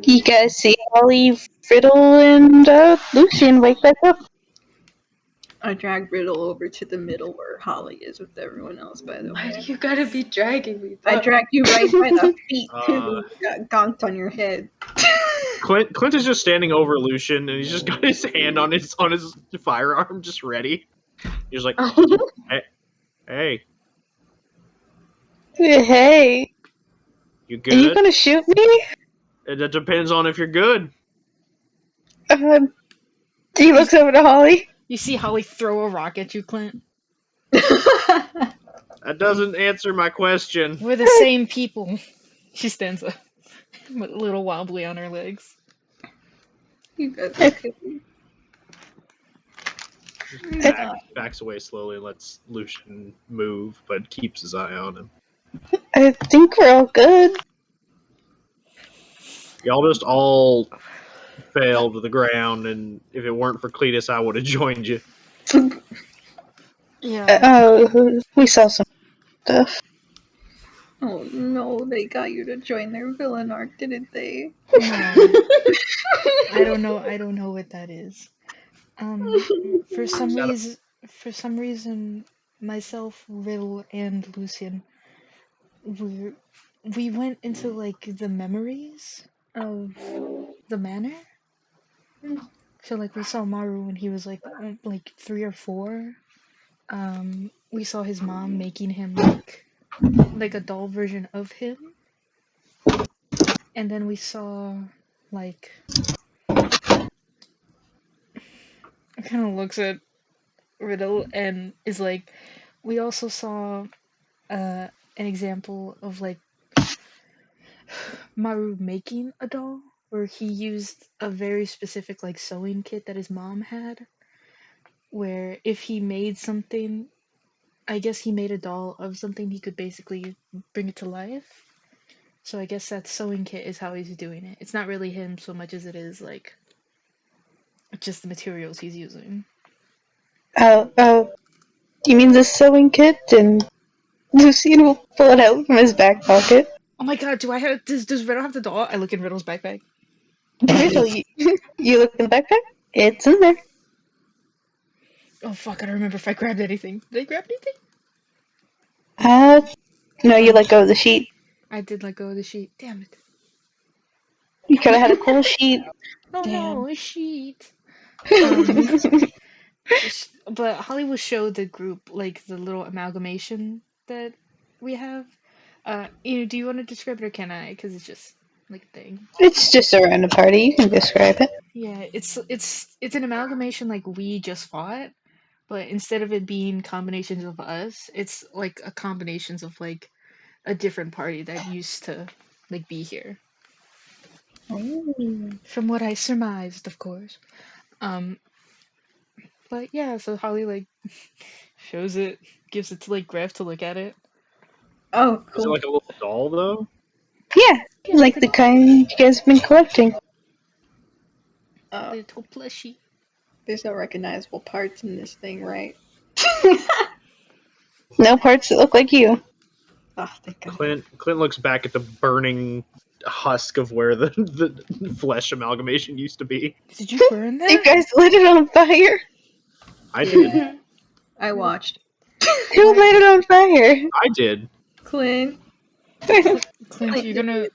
You guys see Holly, Riddle, and Lucian wake back up. I drag Riddle over to the middle where Holly is with everyone else, by the Why way. do you gotta be dragging me? I dragged you right by the feet and Uh, you got gonked on your head. Clint is just standing over Lucian, and he's just got his hand on his firearm, just ready. He's like, "Hey, Hey, you are you good?" gonna shoot me? It depends on if you're good. He looks over to Holly. You see Holly throw a rock at you, Clint? That doesn't answer my question. We're the same people. She stands up, a little wobbly on her legs. You guys okay? Backs away slowly, lets Lucian move, but keeps his eye on him. I think we're all good. Y'all just all fell to the ground, and if it weren't for Cletus, I would have joined you. Yeah. We saw some stuff. Oh no, they got you to join their villain arc, didn't they? No. I don't know what that is. For some reason, myself, Riddle, and Lucian, we went into like the memories of the manor. So like we saw Maru when he was like 3 or 4. We saw his mom making him like a doll version of him, and then we saw like kind of looks at Riddle and is like, we also saw an example of like Maru making a doll where he used a very specific like sewing kit that his mom had, where if he made something, I guess he made a doll of something, he could basically bring it to life. So I guess that sewing kit is how he's doing it. It's not really him so much as it is like just the materials he's using. You mean the sewing kit? And Lucian will pull it out from his back pocket. Oh my god, does Riddle have the doll? I look in Riddle's backpack. Riddle, you look in the backpack? It's in there. Oh fuck, I don't remember if I grabbed anything. Did I grab anything? No, you let go of the sheet. I did let go of the sheet. Damn it. You could have had a cool sheet. Oh Damn. no, a sheet. But Holly will show the group like the little amalgamation that we have. Do you want to describe it or can I? Because it's just like a thing. It's just a random party. You can describe it. Yeah, it's an amalgamation like we just fought, but instead of it being combinations of us, it's like a combinations of like a different party that used to like be here. From what I surmised, of course. But yeah, so Holly like shows it, gives it to like Graf to look at it. Oh, Is it cool. like a little doll, though? Yeah, like the kind you guys have been collecting. Little plushie. There's no recognizable parts in this thing, right? No parts that look like you. Oh, thank God. Clint looks back at the burning husk of where the flesh amalgamation used to be. Did you burn that? You guys lit it on fire. I did. I watched. Who lit it on fire? I did. Clint. Clint, you're gonna.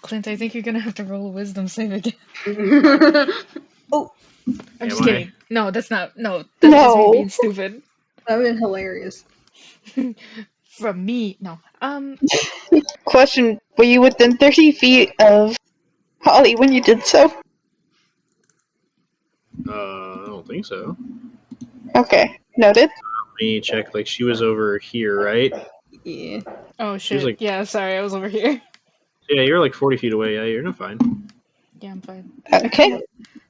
Clint, I think you're gonna have to roll a wisdom save again. Oh, I'm just Am I? kidding. No, that's not. No, that's just me being stupid. that would have been hilarious. From me, no. Question: were you within 30 feet of Holly when you did so? I don't think so. Okay, noted. Let me check. Like, she was over here, right? Yeah. Oh She was shit. like, Yeah, sorry, I was over here. yeah, you're like 40 feet away. Yeah, you're not fine. Yeah, I'm fine. Okay.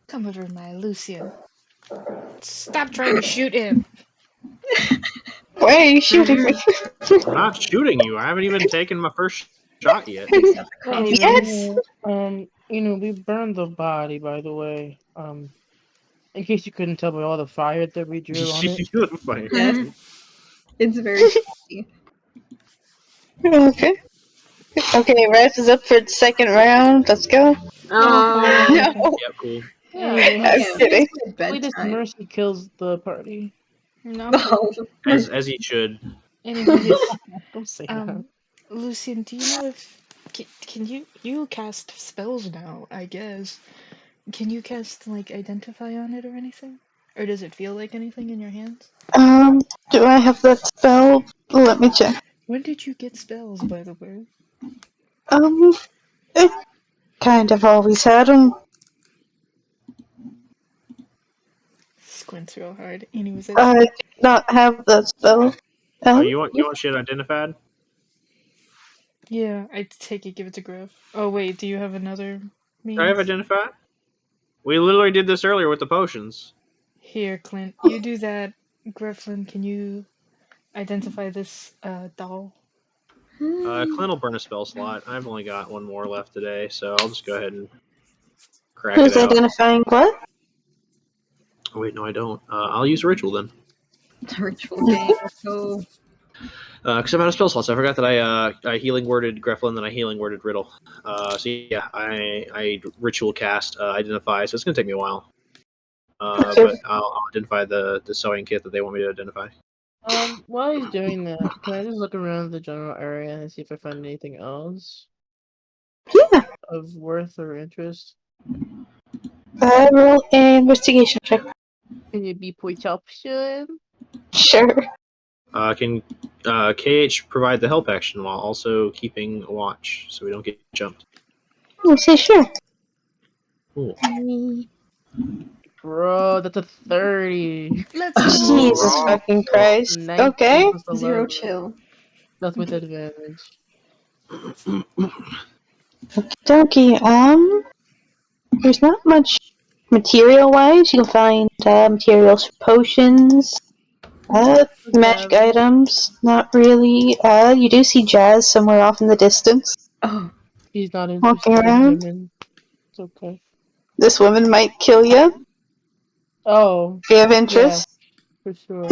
Come over, my Lucian. Stop trying to shoot him. Why are you shooting me? I'm not shooting you. I haven't even taken my first shot yet. Oh, Yes. we burned the body, by the way. In case you couldn't tell by all the fire that we drew on it. Fine. Yes. It's very spicy. Okay. Okay, Raph is up for the second round. Let's go. Oh, okay. No, Yep, cool. anyway, I'm Yeah, kidding. it's my hopefully this bedtime. mercy kills the party. No. No. As he should. Anyways, Don't say that. Lucian, do you know if can you cast spells now? I guess. Can you cast like identify on it or anything? Or does it feel like anything in your hands? Um, do I have that spell? Let me check. When did you get spells, by the way? It kind of always had them. Squints real hard. Anyways, I do not have that spell. Oh, Um, you want shit identified? yeah, I take it, give it to Griff. Oh wait, do you have another I have means? identified. We literally did this earlier with the potions. Here, Clint, you do that. Grifflin, can you identify this doll? Clint will burn a spell slot. I've only got one more left today, so I'll just go ahead and crack who's it out. identifying what? Oh, wait, no, I don't. I'll use ritual then. Ritual game. Let's go. Because I'm out of spell slots. I forgot that I healing worded Greflin, then I healing worded Riddle. So yeah, I ritual cast identify. So it's gonna take me a while. Okay. But I'll identify the sewing kit that they want me to identify. While he's doing that, can I just look around the general area and see if I find anything else Yeah. of worth or interest? Roll an investigation check. Can you be perception? Sure. Can KH provide the help action while also keeping a watch so we don't get jumped? I say sure. Cool. Bro, that's a 30. Let's Jesus go! fucking Christ. 19 Okay. plus 11. Zero chill. That's with advantage. Dokie. There's not much material-wise. You'll find materials for potions, magic items. Not really. You do see Jazz somewhere off in the distance, Oh. He's not walking interested in around. women. It's okay. This woman might kill you Oh, if you have yeah, interest. for sure.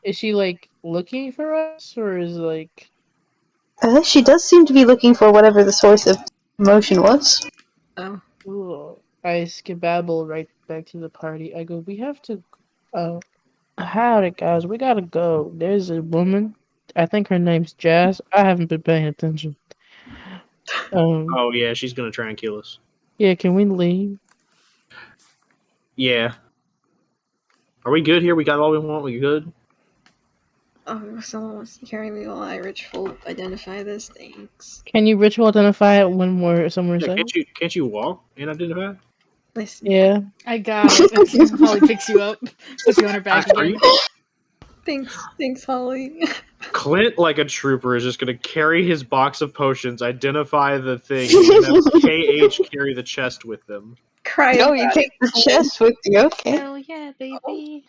Is she like looking for us, or is like She does seem to be looking for whatever the source of emotion was. Oh. ooh, I skedaddle right back to the party. I go, we have to. Howdy, guys, we gotta go. There's a woman. I think her name's Jazz. I haven't been paying attention. Oh yeah, she's gonna try and kill us. Yeah, can we leave? Yeah. Are we good here? We got all we want. We good? Oh, someone wants to carry me while I ritual identify this. Thanks. Can you ritual identify it when we're somewhere Yeah. safe? Can't you walk and identify? Listen. Yeah. I got it. Holly picks you up, puts you on her back Are again. you? Thanks, Holly. Clint, like a trooper, is just gonna carry his box of potions, identify the thing, and then have KH carry the chest with them. Cry Oh, about you it. take the chest with you. Okay. Hell yeah, baby.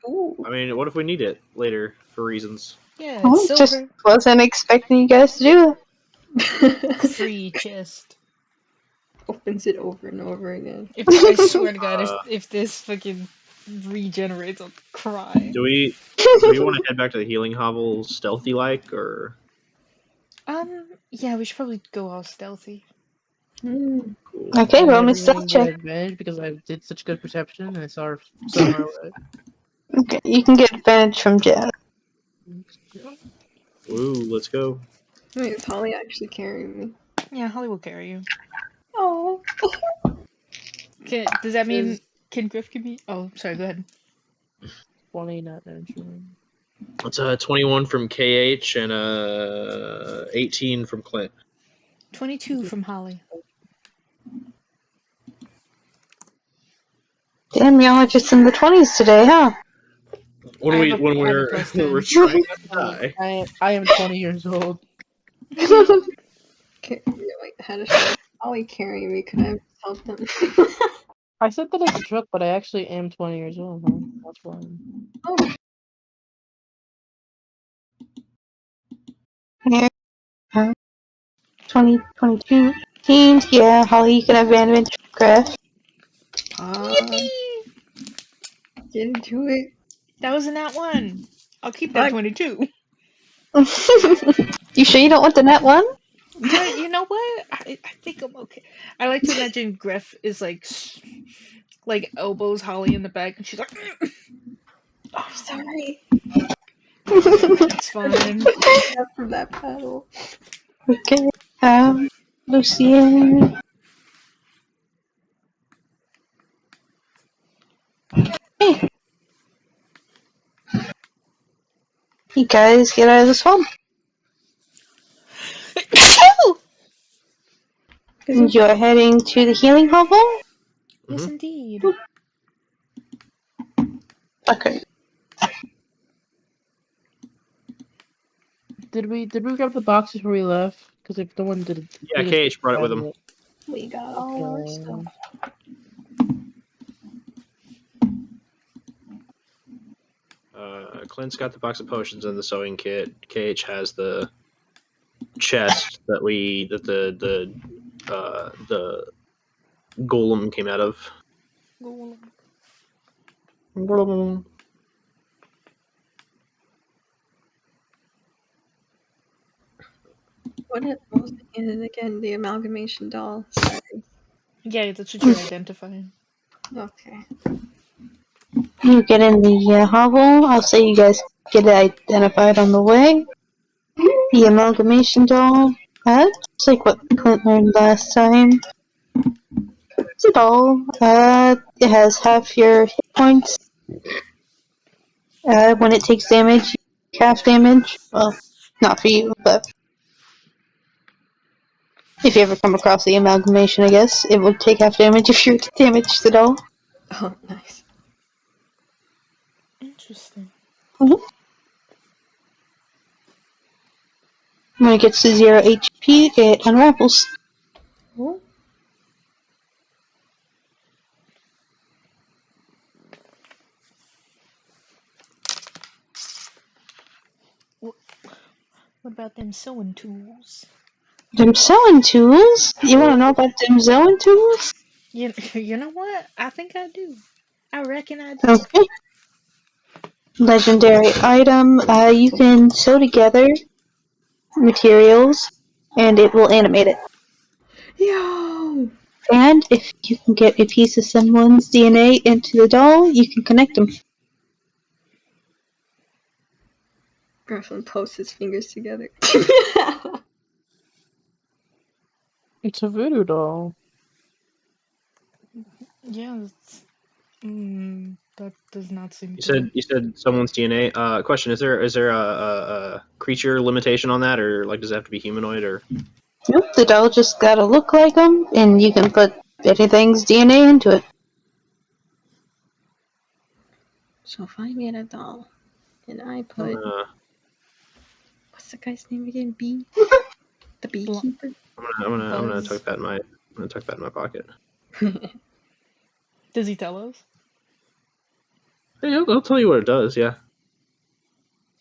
Ooh. I mean, what if we need it later for reasons? Yeah, Well, it's just silver. wasn't expecting you guys to do Free chest. Opens it over and over again. If I swear to God, Uh, if this fucking regenerates, I'll cry. do we it. want to head back to the healing hovel stealthy like, or Yeah, we should probably go all stealthy. Hmm. cool? Okay, And roll me everyone stealth get check. advantage because I did such good perception and I saw her somewhere away. Okay, you can get advantage from Jazz. Woo, let's go. Wait, is Holly actually carrying me? Yeah, Holly will carry you. Oh. Does that mean Is can Griff give me? Oh, sorry. Go ahead. 20 not entering. It's 21 from KH and 18 from Clint. 22 from Holly. Damn, y'all are just in the 20s today, huh? When I have we a when we're plus when we're 10. trying not to die. I am 20 years old. Okay, wait, how does Holly carry me? Could I help them? I said that I could truck, but I actually am 20 years old, huh? That's why. Oh. Here, 20, 22 teams. Yeah, Holly, you can have advantage from Griff. Yippee! Get into it. That was a nat 1. I'll keep that Fuck. 22. You sure you don't want the net one? Yeah, you know what? I think I'm okay. I like to imagine Gref is like elbows Holly in the back, and she's like, Oh, sorry. "It's fine." Up from that paddle. Okay. Lucian. Hey, you guys get out of the swamp. Isn't You're heading to the healing hovel? Yes, Mhm. indeed. Okay. Did we grab the boxes before we left? Because if no one did, Yeah, we just KH brought it with grabbed him. it. we got all our Okay. stuff? Clint's got the box of potions and the sewing kit. KH has the chest that the golem came out of. What was it again? The amalgamation doll. Sorry. Yeah, that's what you're identifying. Okay. You get in the hovel. I'll say you guys get it identified on the way. The amalgamation doll. It's like what Clint learned last time. It's a doll. It has half your hit points. When it takes damage, you take half damage. Well, not for you, but if you ever come across the amalgamation, I guess it will take half damage if you damage the doll. Oh, nice. Interesting. Mhm. When it gets to 0 HP, it unravels. Oh, What about them sewing tools? Them sewing tools? You want to know about them sewing tools? You know what? I think I do. I reckon I do. Okay. Legendary item. You can sew together materials, and it will animate it. yo! And if you can get a piece of someone's DNA into the doll, you can connect them. Griffin posts his fingers together. It's a voodoo doll. Yeah, that does not seem You to work. said someone's DNA. Question: Is there a creature limitation on that, or like does it have to be humanoid, or Nope, the doll just gotta look like them, and you can put anything's DNA into it. So if I made a doll and I I'm put gonna what's the guy's name again? Bee? The beekeeper? I'm gonna Buzz. tuck that in my pocket. Does he tell us? Hey, I'll tell you what it does. Yeah.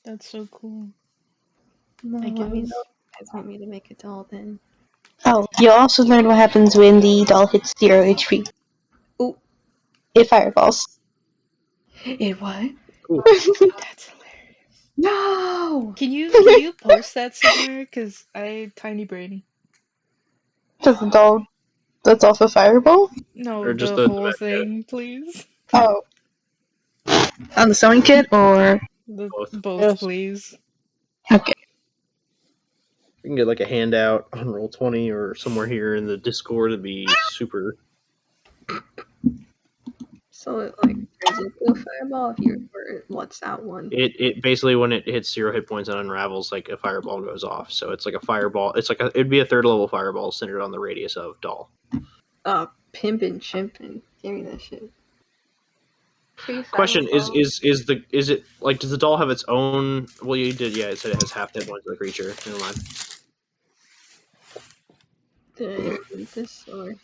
That's so cool. No, I let me know guess. if you guys want me to make a doll then. Oh, you'll also learn what happens when the doll hits 0 HP. Oh, It fireballs. it what? Cool. That's hilarious. No! Can you post that somewhere? Cause I tiny brainy. Does the doll that's off a fireball? No, Or just the the whole magic item. thing, please. Oh. On the sewing kit, or? The Both. both, Yes. please. Okay. We can get like a handout on Roll20 or somewhere here in the Discord. It'd be super. So it like turns into a fireball if you or what's that one? It basically when it hits 0 hit points and unravels, like a fireball goes off. So it's like a fireball. It's like it'd be a third level fireball centered on the radius of doll. Pimpin' chimpin'. Give me that shit. Free Question fireball. is it like does the doll have its own? Well, you did, yeah. It said it has half hit points of the creature. Never mind. Did I invent this or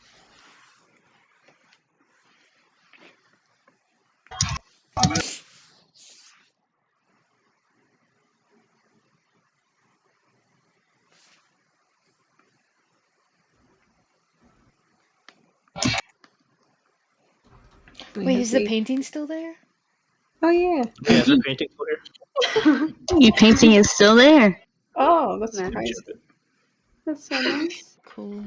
we Wait, have is the the painting still there? Oh yeah. Yeah, is that painting still here? Your painting is still there. Oh, that's Let me surprising. check it. That's so nice. Cool.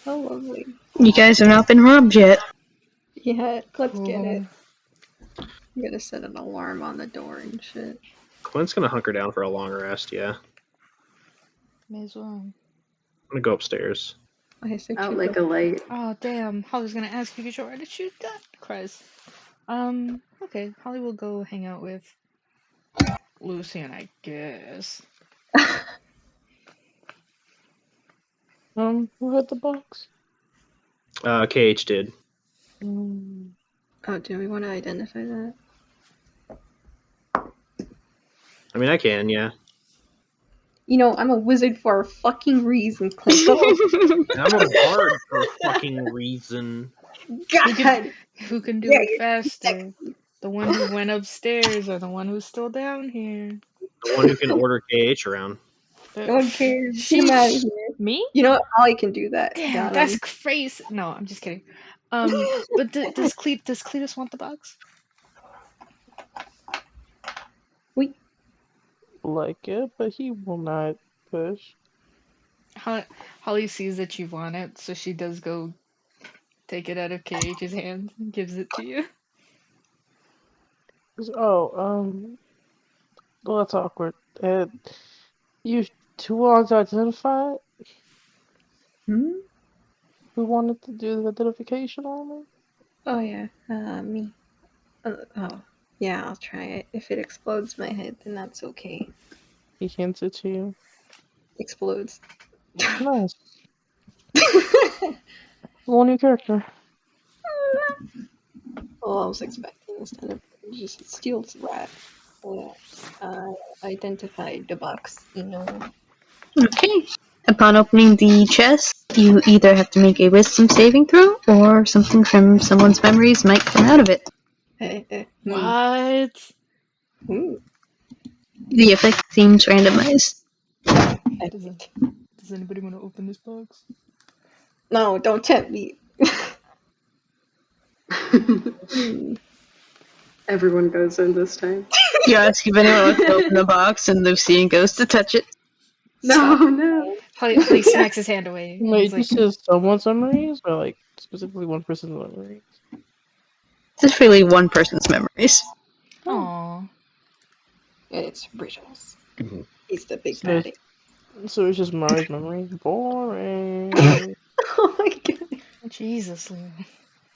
How lovely. You guys have not been robbed yet. Yeah, let's get Cool. it. I'm gonna set an alarm on the door and shit. Clint's gonna hunker down for a long rest. Yeah, I'm May as well. gonna go upstairs. I said Out like a light. Oh damn! Holly's gonna ask if you sure to shoot that. Christ. Okay. Holly will go hang out with Lucian, I guess. Who had the box? KH did. Mm, Oh, do we want to identify that? I mean, I can. Yeah, You know, I'm a wizard for a fucking reason, Clint. Go on. I'm a bard for a fucking reason. God! Who can do Yeah, it you're faster? The one who went upstairs or the one who's still down here? The one who can order KH around. no one cares. Get him out of here. Me? You know what? Ollie can do that. Damn, Got that's him. crazy. No, I'm just kidding. But does Cletus want the box? We. like it, but he will not push. Holly sees that you want it, so she does go take it out of KH's hand and gives it to you. Oh, well, that's awkward. You two wanted to identify it? Hmm? Who wanted to do the identification on it? Oh, yeah. Me. Oh. Yeah, I'll try it. If it explodes my head, then that's okay. He hints it to you. Explodes. Nice. One new character. Well, I was expecting instead of just steals rat. Yeah. Identified the box, you know. Okay. Upon opening the chest, you either have to make a wisdom saving throw, or something from someone's memories might come out of it. What? The effect seems randomized. Does anybody want to open this box? No, don't tempt me. Everyone goes in this time. You ask if anyone wants to open the box, and Lucian goes to touch it. No, no. Holly smacks his hand away. Wait, He's this is someone's memories, or like specifically one person's memories? This is really one person's memories. Aw. It's Bridges. Mhm. He's the big So- baddie. So it's just Mari's memory. Boring. Oh my god. Jesus, Lou.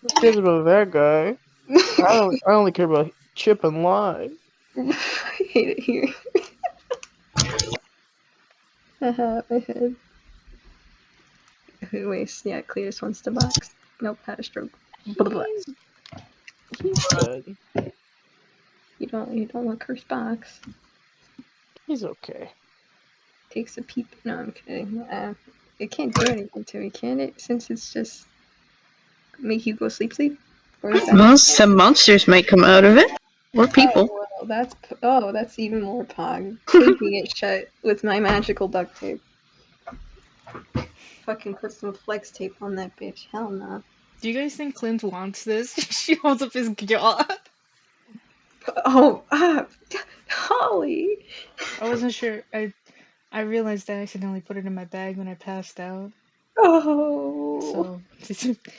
Who cares about that guy? I only care about Chip and Lie. I hate it here. Haha, my head. Anyways, yeah, Cletus wants the box. Nope, had a stroke. Blah, blah, blah. He's dead. You don't want cursed box. He's okay. Takes a peep. No, I'm kidding. It can't do anything to me, can it? Since it's just make you go sleep. Or is that? Well, some monsters might come out of it. Or people. Oh, well, that's even more pog. Taping it shut with my magical duct tape. Fucking put some flex tape on that bitch. Hell no. Do you guys think Clint wants this? She holds up his jaw. Oh, Holly. I wasn't sure. I realized I accidentally put it in my bag when I passed out. Oh. So, do you think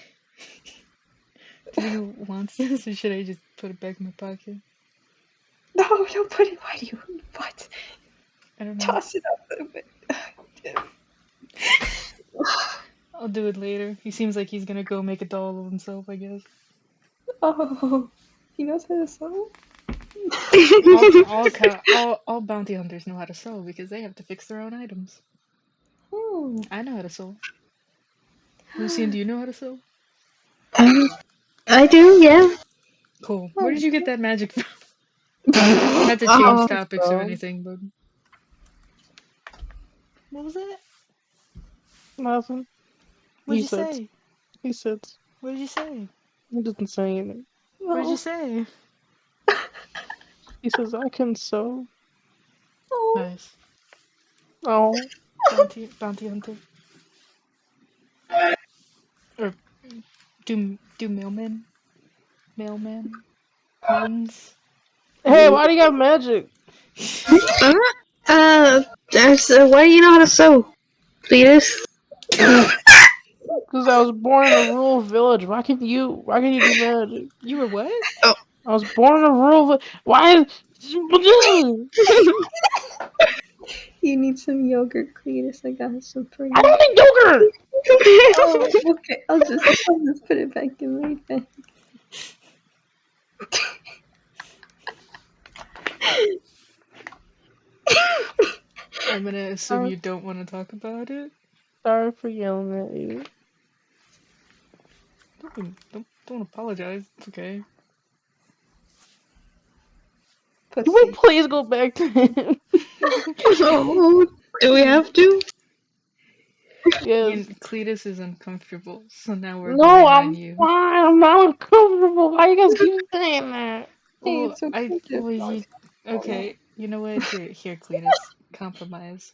he wants this, or should I just put it back in my pocket? No, don't put it. Why do you? What? I don't know. Toss it up a little bit. I'll do it later. He seems like he's gonna go make a doll of himself, I guess. Oh, he knows how to sew. All bounty hunters know how to sew because they have to fix their own items. Oh. I know how to sew. Lucian, do you know how to sew? I do, yeah. Cool. Where did you get that magic from? Not to change topics or anything, but what was that? Nothing. What'd He you said. say? He said. What did you say? He doesn't say anything. What did you say? He says, I can sew. Oh. Nice. Oh. Bounty hunter. Or do mailmen? Men's? Hey, why do you got magic? Why do you know how to sew? Cletus? Because I was born in a rural village. Why can't you? Why can't you do that? You were what? I was born in a rural. Why? You need some yogurt, Cletus. I got some for I you. don't need yogurt. Oh, okay. I'll just put it back in my bag. I'm gonna assume you don't want to talk about it. Sorry for yelling at you. Don't apologize. It's okay. Can we Pussy. please go back to him? Oh, do we have to? Yes. Cletus is uncomfortable, so now we're No, going on I'm you. fine. I'm not uncomfortable. Why you guys keep saying that? Hey, Oh, it's okay. okay. You know what? Here, Cletus. Compromise.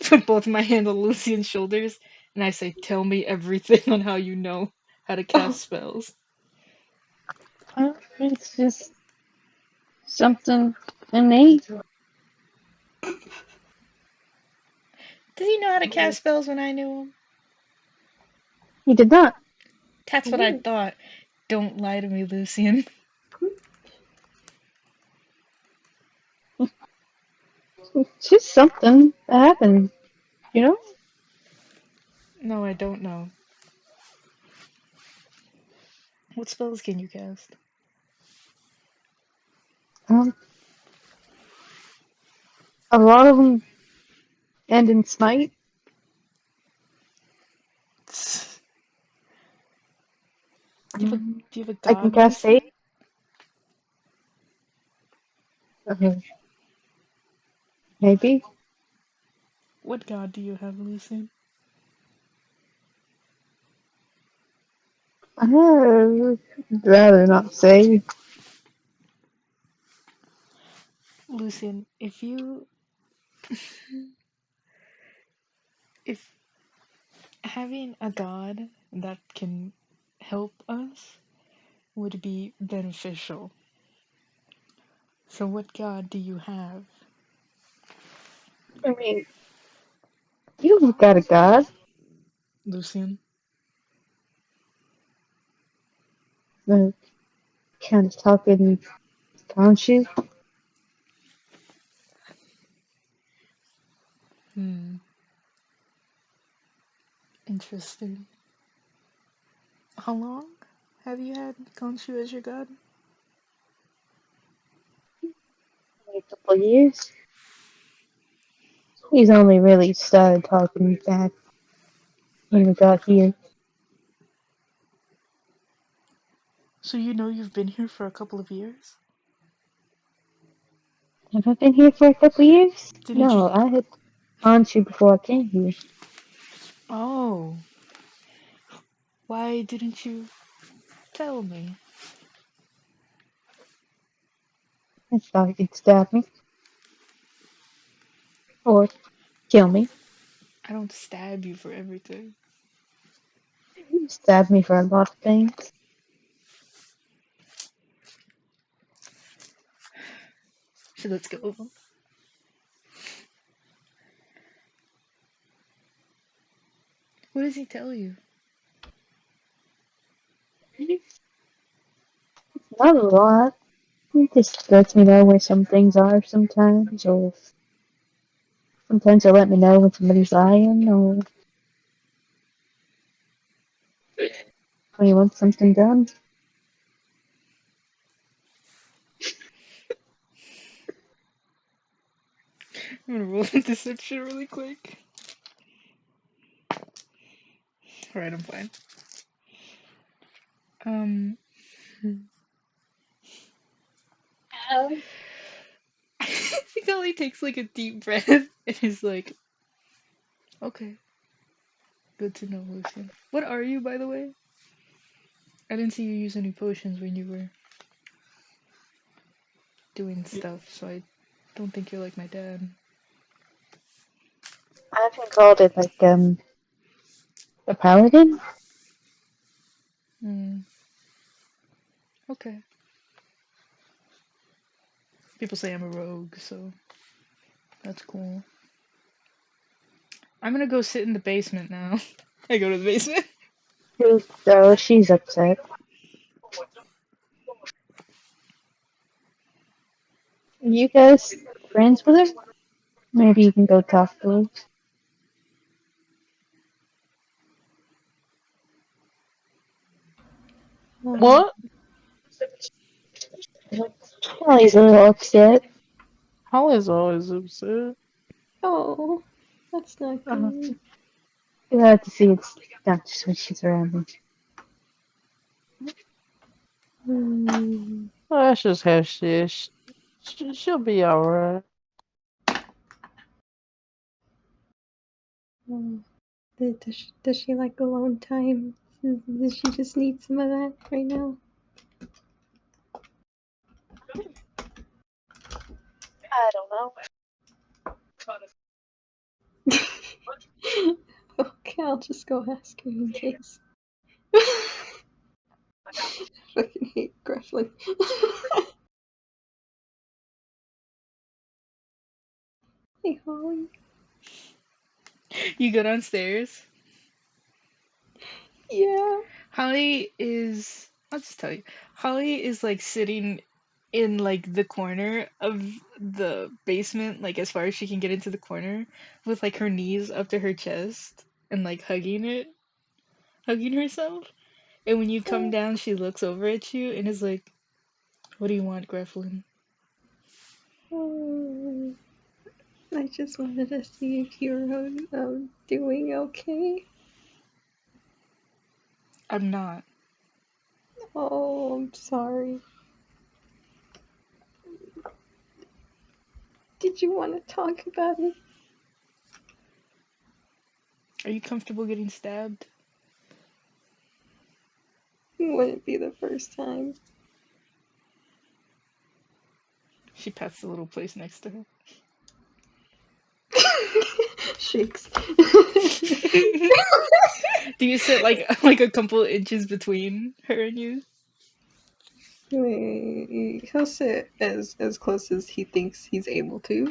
Put both my hand on Lucian's shoulders, and I say, "Tell me everything on how you know how to cast spells." It's just something innate. Did he know how to cast spells when I knew him? He did not. That's what I thought. Don't lie to me, Lucian. It's just something that happened, you know? No, I don't know. What spells can you cast? Um, a lot of them end in smite. Do you have a I can god, cast Lucian? fate. Okay, maybe. What god do you have, Lucian? I'd rather not say. Lucian, if having a god that can help us would be beneficial. So what god do you have? I mean, you've got a god. Lucian? Kind of talking, don't you? Hmm. Interesting. How long have you had Khonshu as your god? A couple of years. He's only really started talking back when we got here. So you know you've been here for a couple of years? Have I been here for a couple of years? Didn't you? No, I had on you before I came here. Oh. Why didn't you tell me? I thought he'd stab me or kill me. I don't stab you for everything. He stabbed me for a lot of things. So let's go. What does he tell you? Not a lot. He just lets me know where some things are sometimes, or sometimes he'll let me know when somebody's lying, or when he wants something done. I'm gonna roll a deception really quick. Alright, I'm fine. Um, I think Ollie takes like a deep breath and is like, okay, good to know, Lucian. What are you, by the way? I didn't see you use any potions when you were doing stuff, so I don't think you're like my dad. I haven't called it like a paladin. Hmm, okay. People say I'm a rogue, so that's cool. I'm gonna go sit in the basement now. I go to the basement. So she's upset. You guys friends with her? Maybe you can go talk to her. What? Holly's a little upset. Holly's always upset. Oh, that's not good. You'll have to see it's not just when she's around me. That's just how she is. She'll be alright. Does she like alone time? Does she just need some of that right now? I don't know. Okay, I'll just go ask her in case. Fucking hate Gruffling. Hey, Holly. You go downstairs. Yeah. Holly is. I'll just tell you. Holly is like sitting in like the corner of the basement, like as far as she can get into the corner, with like her knees up to her chest and like hugging herself. And when you come down, she looks over at you and is like, "What do you want, Greflin?" Oh, I just wanted to see if you're doing okay. I'm not. Oh, I'm sorry. Did you want to talk about it? Are you comfortable getting stabbed? Wouldn't be the first time. She pats the little place next to her. Shakes. Do you sit like a couple inches between her and you? He'll sit as close as he thinks he's able to.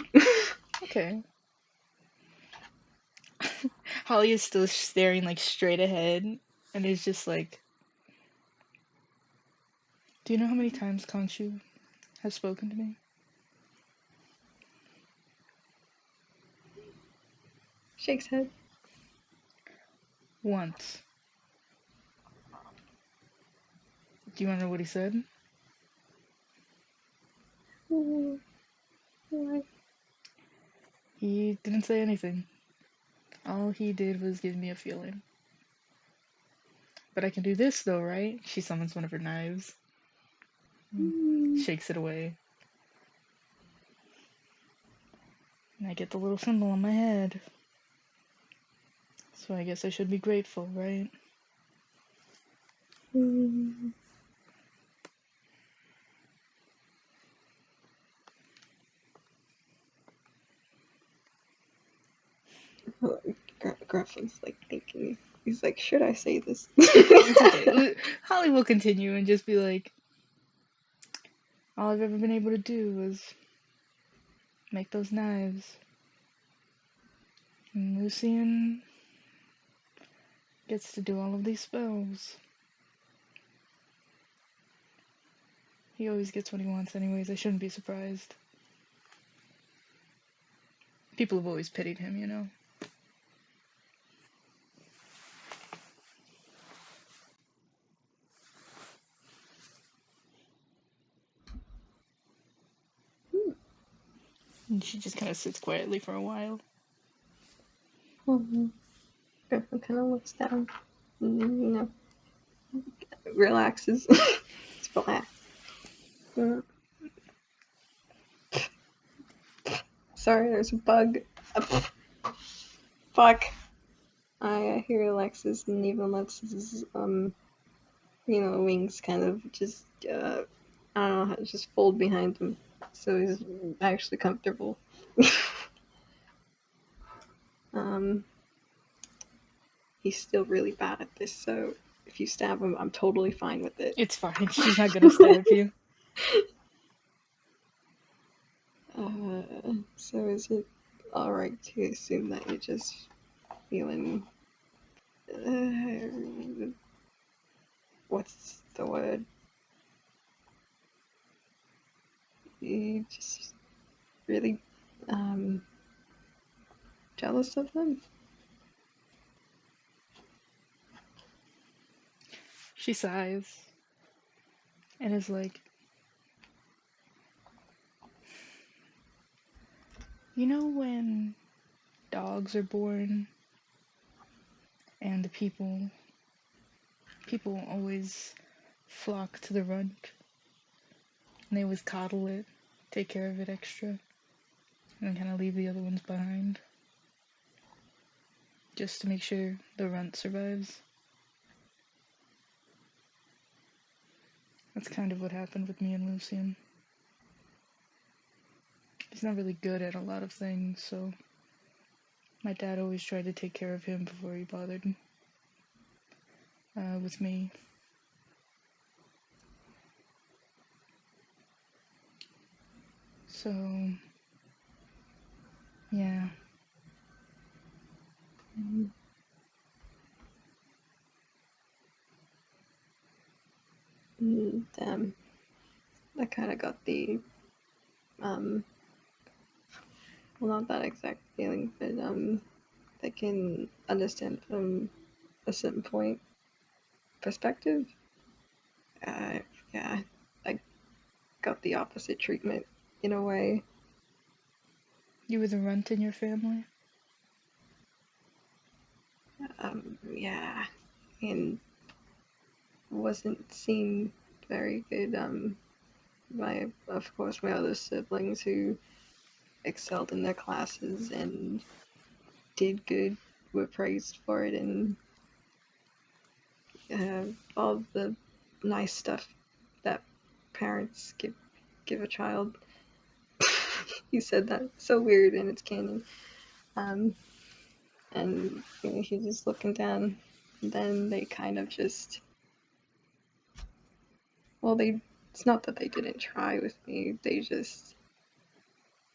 Okay. Holly is still staring like straight ahead and is just like, "Do you know how many times Khonshu has spoken to me?" Shakes head. Once. Do you want to know what he said? What? He didn't say anything. All he did was give me a feeling. But I can do this though, right? She summons one of her knives. Shakes it away. And I get the little symbol on my head. So I guess I should be grateful, right? Gruffin's like thinking. He's like, should I say this? It's okay. Holly will continue and just be like, all I've ever been able to do was make those knives. And Lucian gets to do all of these spells. He always gets what he wants anyways, I shouldn't be surprised. People have always pitied him, you know? And she just kind of sits quietly for a while. Griffin kind of looks down and then, relaxes. It's flat. Sorry, there's a bug. Fuck. He relaxes and even lets his, wings kind of just, I don't know, just fold behind him. So he's actually comfortable. He's still really bad at this, so if you stab him, I'm totally fine with it. It's fine, she's not gonna stab you. So is it alright to assume that you just feeling. What's the word? Just really jealous of them. She sighs and is like, you know when dogs are born and the people always flock to the runt and they always coddle it, take care of it extra, and kind of leave the other ones behind just to make sure the runt survives. That's kind of what happened with me and Lucian. He's not really good at a lot of things, so my dad always tried to take care of him before he bothered with me. So, yeah. And I kind of got the well, not that exact feeling, but I can understand from a certain point perspective. Yeah, I got the opposite treatment in a way. You were the runt in your family? Yeah, and wasn't seen very good. Of course, my other siblings who excelled in their classes and did good were praised for it, and all the nice stuff that parents give a child. He said that so weird, and it's canon. And he's just looking down. And then they kind of just, well, they. It's not that they didn't try with me. They just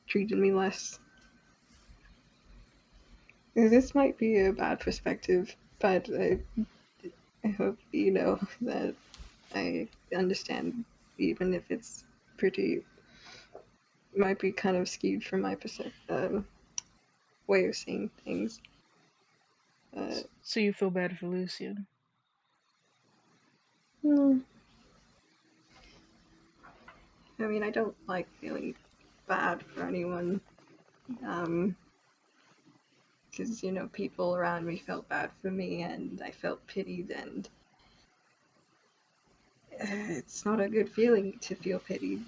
treated me less. This might be a bad perspective, but I hope you know that I understand, even if it's pretty, might be kind of skewed from my way of seeing things. So you feel bad for Lucian? No. I mean, I don't like feeling bad for anyone. Because, people around me felt bad for me, and I felt pitied, and it's not a good feeling to feel pitied.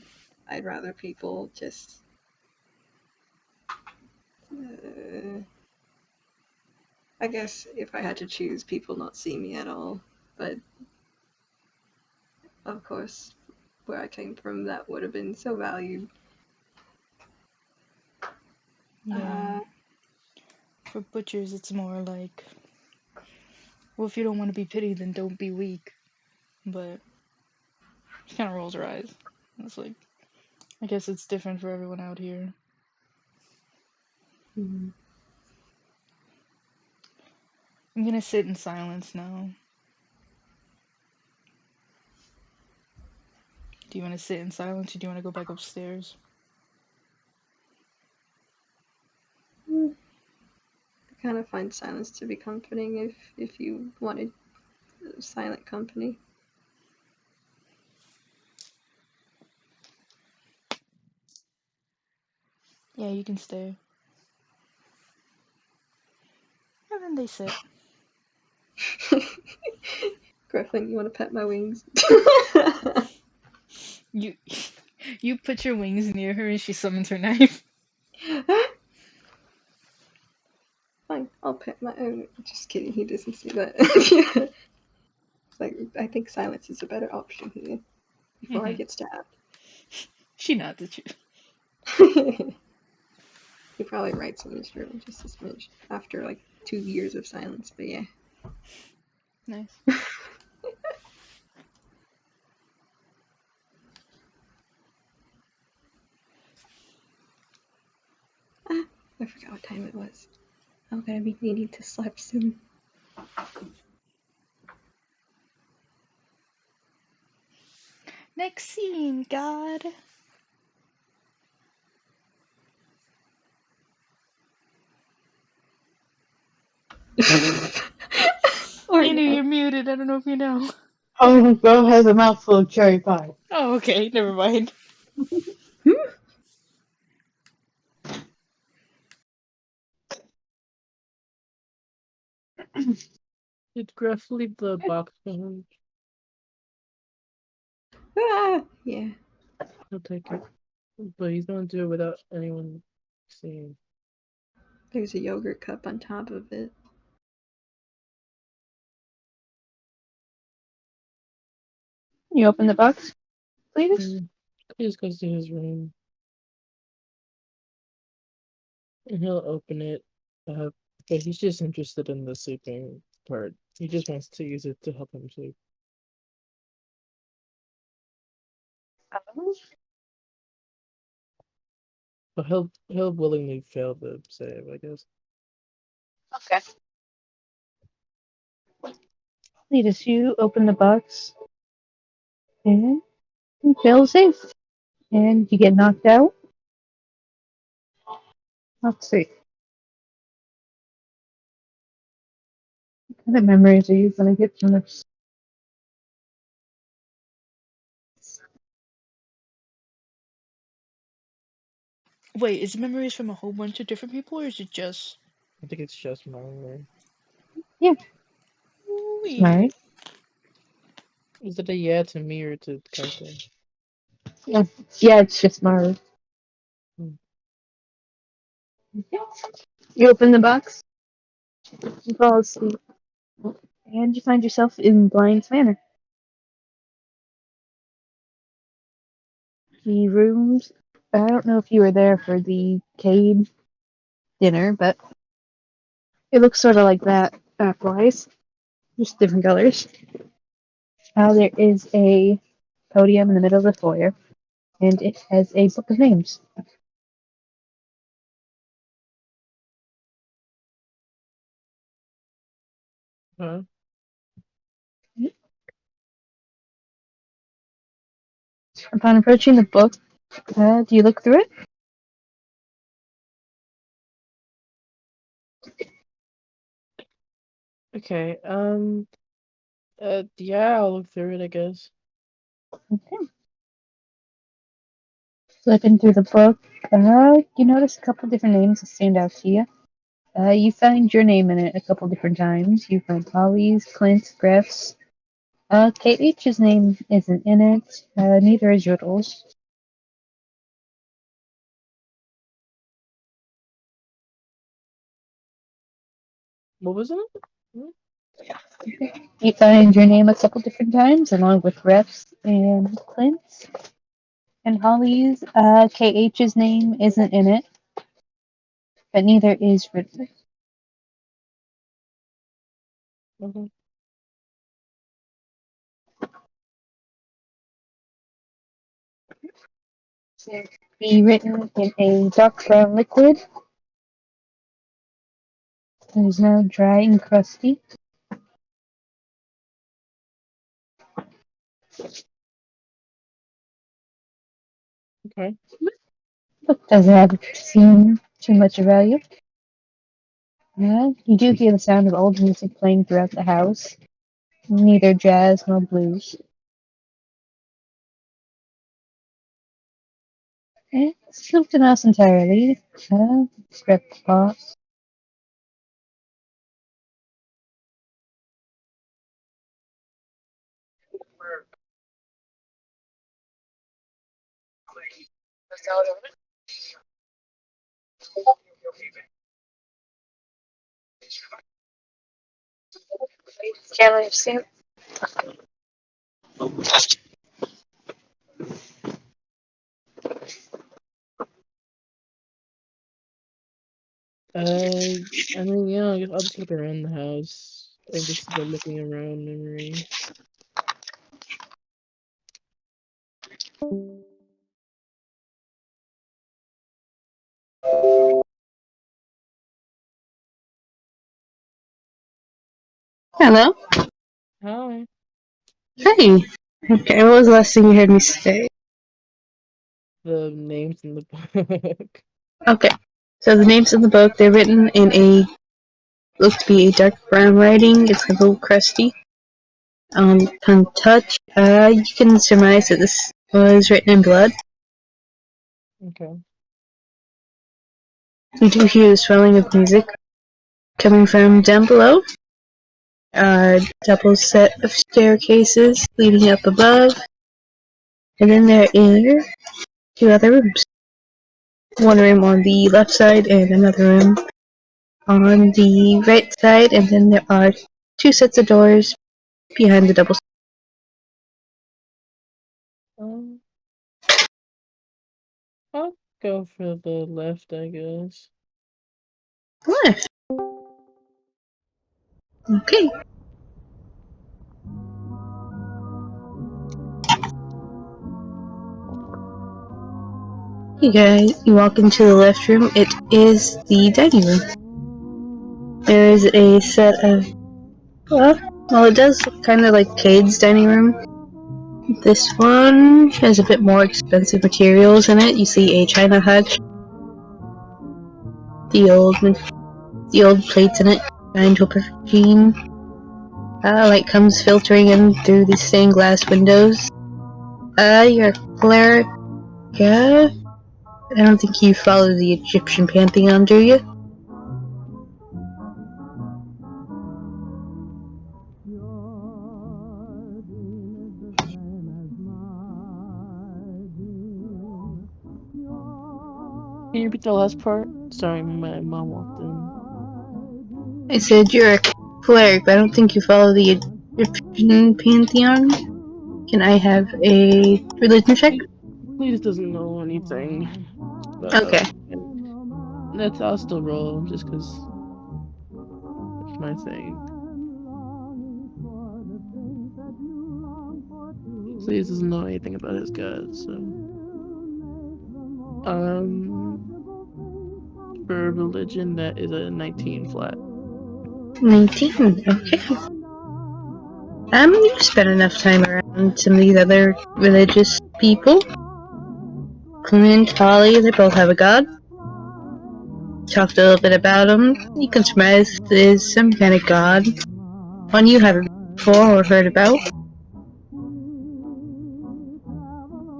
I'd rather people just I guess if I had to choose, people not see me at all. But of course, where I came from, that would have been so valued. Yeah. For butchers, it's more like, well, if you don't want to be pitied, then don't be weak. But she kind of rolls her eyes. It's like, I guess it's different for everyone out here. Mm-hmm. I'm gonna sit in silence now. Do you want to sit in silence or do you want to go back upstairs? I kind of find silence to be comforting if you wanted silent company. Yeah, you can stay. And then they sit. Griffin, you want to pet my wings? You you put your wings near her and she summons her knife. Fine, I'll pet my own. Just kidding, he doesn't see that. Like, I think silence is a better option here before I get stabbed. She nods at you. He probably writes in his journal just a smidge after like 2 years of silence, but yeah. Nice. I forgot what time it was. I'm gonna be needing to sleep soon. Next scene, God. Or Anu, no. you're muted. I don't know if you know. Oh, girl has a mouthful of cherry pie. Oh, okay. Never mind. Did Gruff leave the box behind? Ah, yeah. He'll take it. But he's gonna do it without anyone seeing. There's a yogurt cup on top of it. You open the box, please? He just goes to his room. And he'll open it. But he's just interested in the sleeping part. He just wants to use it to help him sleep. But he'll willingly fail the save, I guess. Okay. Cletus, you open the box and you fail safe. And you get knocked out. Let's see. What kind of memories are you going to get from this? Wait, is it memories from a whole bunch of different people, or is it just? I think it's just my memory. Yeah. Ooh-wee. Alright. Is it a yeah to me or to the character? Yeah, it's just Mara. Hmm. You open the box, you fall asleep, and you find yourself in Blind's Manor. The rooms, I don't know if you were there for the Cade dinner, but it looks sort of like that back-wise, just different colors. There is a podium in the middle of the foyer, and it has a book of names. Huh? Upon approaching the book, do you look through it? Okay, yeah, I'll look through it, I guess. Okay. Flipping through the book, you notice a couple different names that stand out to you. You find your name in it a couple different times. You find Holly's, Clint's, Greff's. Kate H's name isn't in it. Neither is Yodel's. What was it? You find your name a couple different times, along with Greff's and Clint's. And Holly's, KH's name isn't in it, but neither is Ridley. Okay. Be written in a dark brown liquid. It is now dry and crusty. Okay. Book doesn't have seem too much of value. You do hear the sound of old music playing throughout the house. Neither jazz nor blues. It's something else entirely. Script boss. Can I see? I mean, yeah, I'll just look around the house. And just the looking around memory. Hello. Hi. Hey. Okay, what was the last thing you heard me say? The names in the book. Okay. So the names in the book, they're written in a looks to be a dark brown writing. It's a little crusty. Upon touch, you can surmise that this was written in blood. Okay. You do hear the swelling of music coming from down below. Double set of staircases leading up above. And then there are two other rooms. One room on the left side and another room on the right side, and then there are two sets of doors behind the double. Um, I'll go for the left, I guess. Left. Okay. You walk into the left room. It is the dining room. There is a set of well, it does look kind of like Cade's dining room. This one has a bit more expensive materials in it. You see a china hutch, the old plates in it, designed to a perfect sheen. Light comes filtering in through the stained glass windows. You're a cleric. Yeah? I don't think you follow the Egyptian pantheon, do you? Can you repeat the last part? Sorry, my mom walked in. I said you're a cleric, but I don't think you follow the Egyptian pantheon. Can I have a religion check? Please doesn't know anything. Okay. I'll still roll just because it's my thing. Please doesn't know anything about his gods, so for religion that is a 19 flat. 19. Okay. You've spent enough time around some of these other religious people. Clint, Holly, they both have a god. Talked a little bit about them. You can surmise there's some kind of god. One you haven't before or heard about.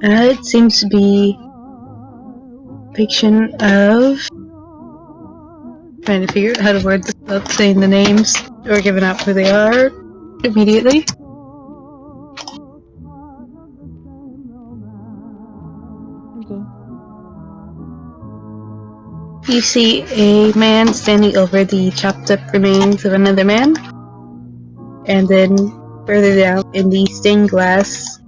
It seems to be a fiction of trying to figure out how to word this without saying the names or giving out who they are immediately. Okay. You see a man standing over the chopped up remains of another man, and then further down in the stained glass,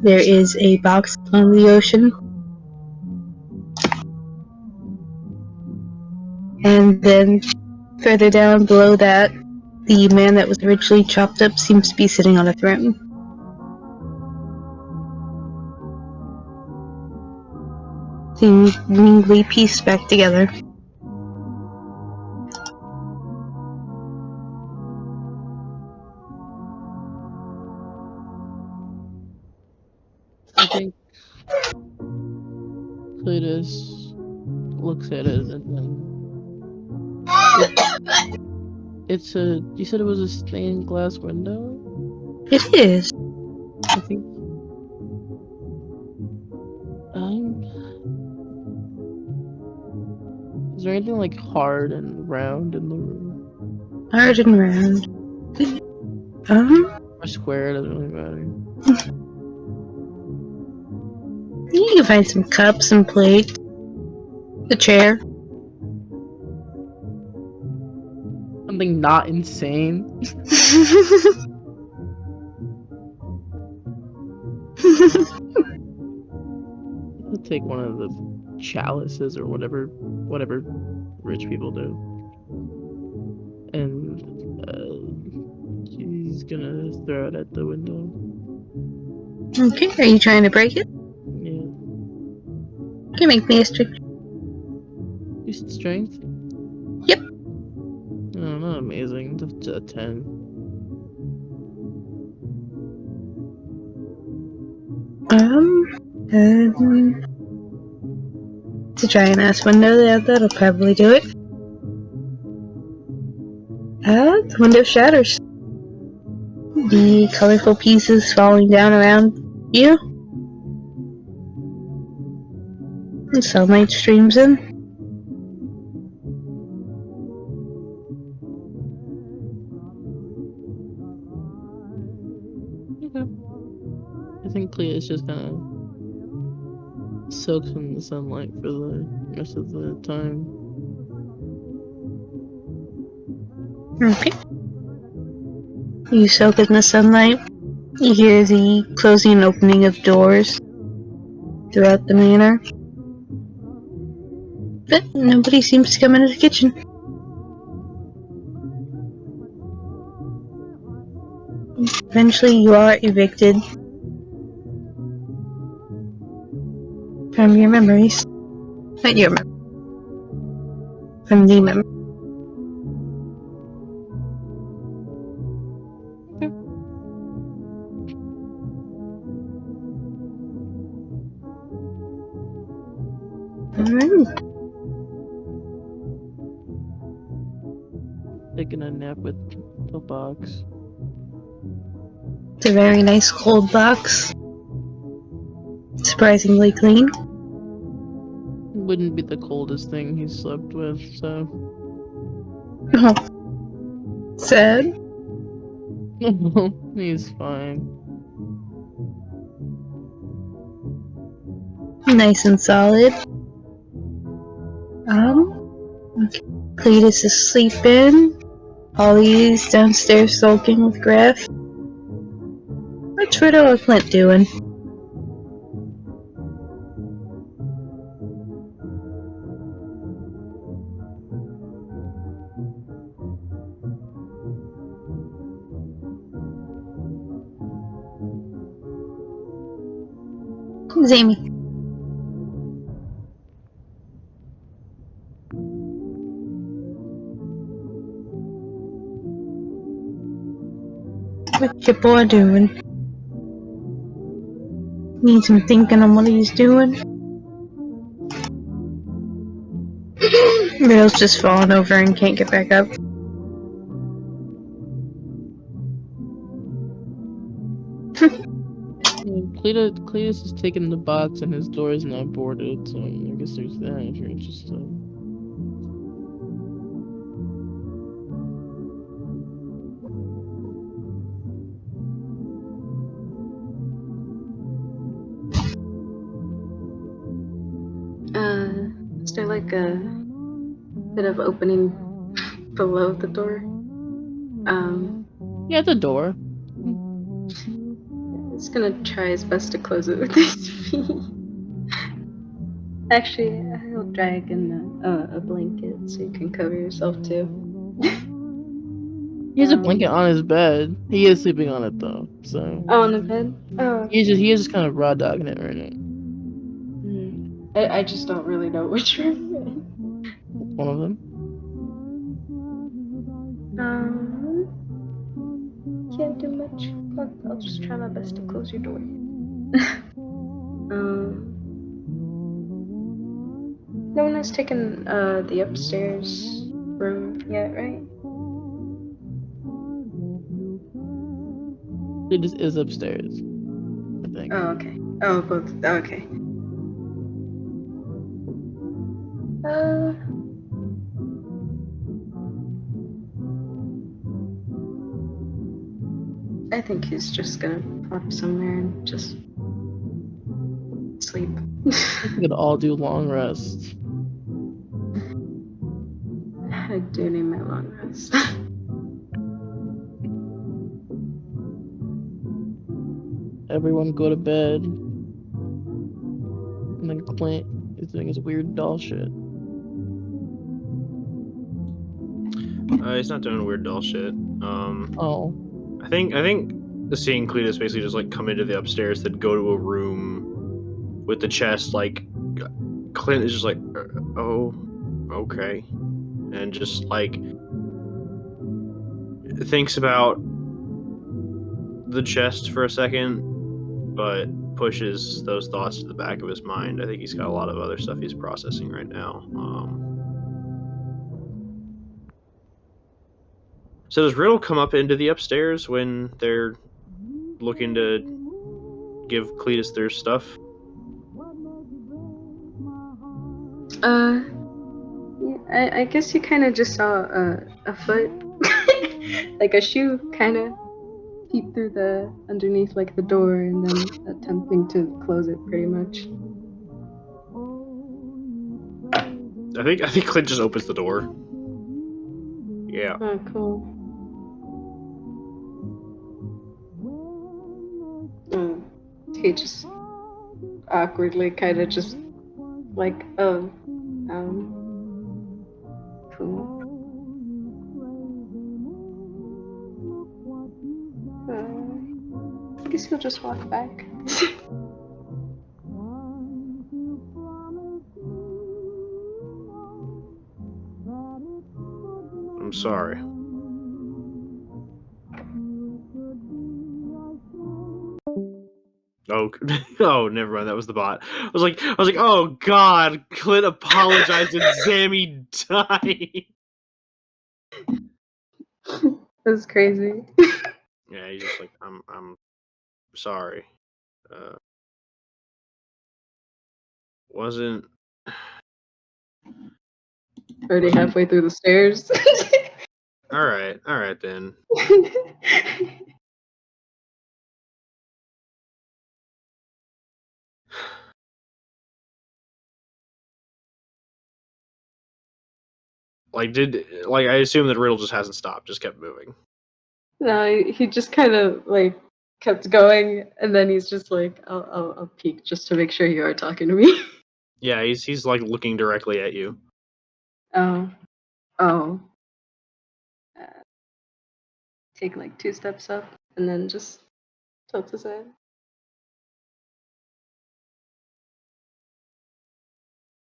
there is a box on the ocean, and then further down below that, the man that was originally chopped up seems to be sitting on a throne. Seemingly pieced back together. I think Cletus looks at it and then it it's a you said it was a stained glass window? It is. I think um is there anything like hard and round in the room? Hard and round. Or square, it doesn't really matter. You can find some cups and plates. The chair. Something not insane. I'll take one of the chalices or whatever rich people do. And he's gonna throw it at the window. Okay, are you trying to break it? Yeah. Okay, make me a strength. You said strength? Yep. Oh, not amazing. Just a 10. And to try an ass window, that'll probably do it. The window shatters. The colorful pieces falling down around you. And sunlight streams in. Okay. I think Clea is just gonna soak in the sunlight for the rest of the time. Okay. You soak in the sunlight. You hear the closing and opening of doors throughout the manor. But nobody seems to come into the kitchen. Eventually, you are evicted from your memories. Not your memories. From the memory. Okay. Alright. Taking a nap with the box. It's a very nice cold box. Surprisingly clean. Wouldn't be the coldest thing he slept with, so. Oh. Sad. He's fine. Nice and solid. Okay. Cletus is sleeping. Holly's downstairs sulking with Graf. What's Riddle or Clint doing? Who's Amy? What's your boy doing? Needs some thinking on what he's doing. Riddle's just falling over and can't get back up. Cletus is taking the box and his door is not boarded, so I guess there's that if you're interested. Is there like a bit of opening below the door? Yeah, the door. It's gonna try his best to close it with his feet. Actually, I'll drag in a blanket so you can cover yourself too. He has a blanket on his bed. He is sleeping on it though, so. Oh, on the bed? Oh. He is just kind of raw dogging it right now. I just don't really know which room. One of them. Can't do much. I'll just try my best to close your door. No one has taken the upstairs room yet, right? Cletus is upstairs, I think. Oh, okay. Oh, both. Okay. I think he's just gonna pop somewhere and just sleep. We could all do long rests. I do need my long rest. Everyone go to bed. And then Clint is doing his weird doll shit. He's not doing weird doll shit. Oh. I think seeing Cletus basically just like come into the upstairs, then go to a room with the chest. Like Clint is just like, oh, okay, and just like thinks about the chest for a second, but pushes those thoughts to the back of his mind. I think he's got a lot of other stuff he's processing right now. So does Riddle come up into the upstairs when they're looking to give Cletus their stuff? Yeah, I guess you kind of just saw a foot, like a shoe, kind of peep through the underneath like the door, and then attempting to close it, pretty much. I think Clint just opens the door. Yeah. Oh, cool. He just awkwardly kind of just like, oh, cool. I guess he'll just walk back. I'm sorry. Oh, oh, never mind. That was the bot. I was like, oh god, Clint apologized and Zammy died. That's crazy. Yeah, he's just like, I'm sorry. Wasn't. Already halfway through the stairs. All right then. I assume that Riddle just hasn't stopped, just kept moving. No, he just kind of like kept going, and then he's just like, I'll peek just to make sure you are talking to me. Yeah, he's like looking directly at you. Oh. Take like 2 steps up, and then just tilt his head.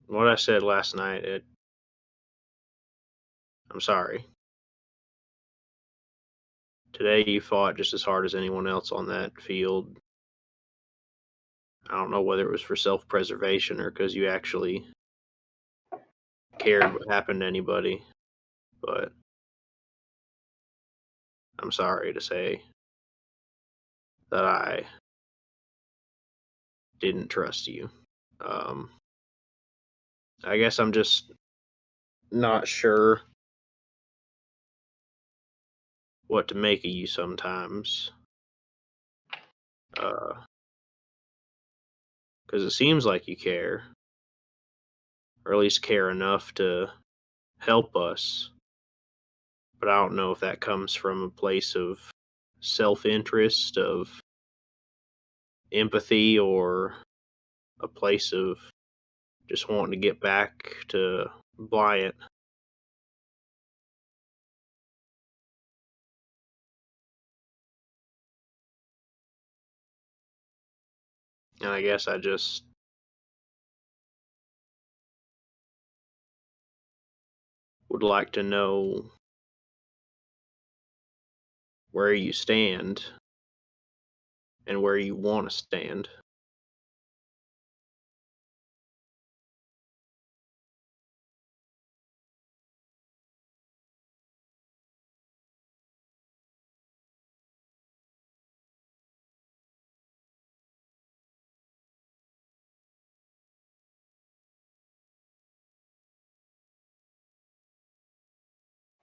What I said last night, I'm sorry. Today you fought just as hard as anyone else on that field. I don't know whether it was for self-preservation or because you actually cared what happened to anybody, but I'm sorry to say that I didn't trust you. I guess I'm just not sure what to make of you sometimes. Because it seems like you care, or at least care enough to help us. But I don't know if that comes from a place of self-interest, of empathy, or a place of just wanting to get back to Bryant. And I guess I just would like to know where you stand and where you want to stand.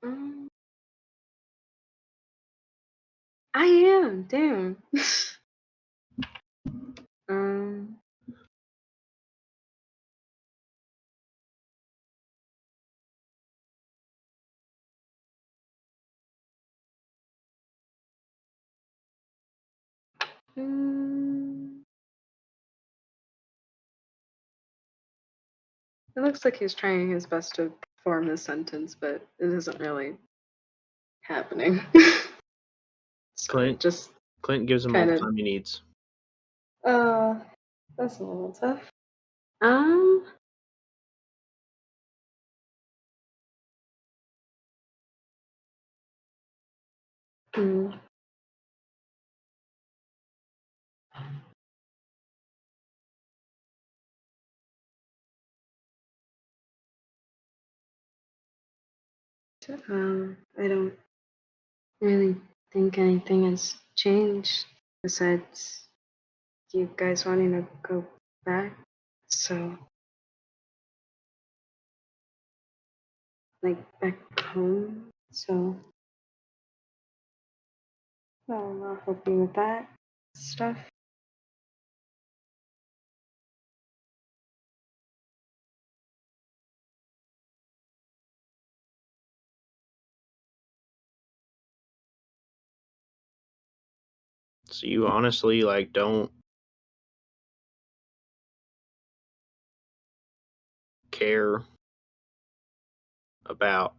Um, I am, damn. um, mm, it looks like he's trying his best to form his sentence, but it isn't really happening. So Clint just gives him all kind the of, time he needs. that's a little tough. Um, hmm. I don't really think anything has changed besides you guys wanting to go back. So, like, back home. So, I'll help you with that stuff. So you honestly like don't care about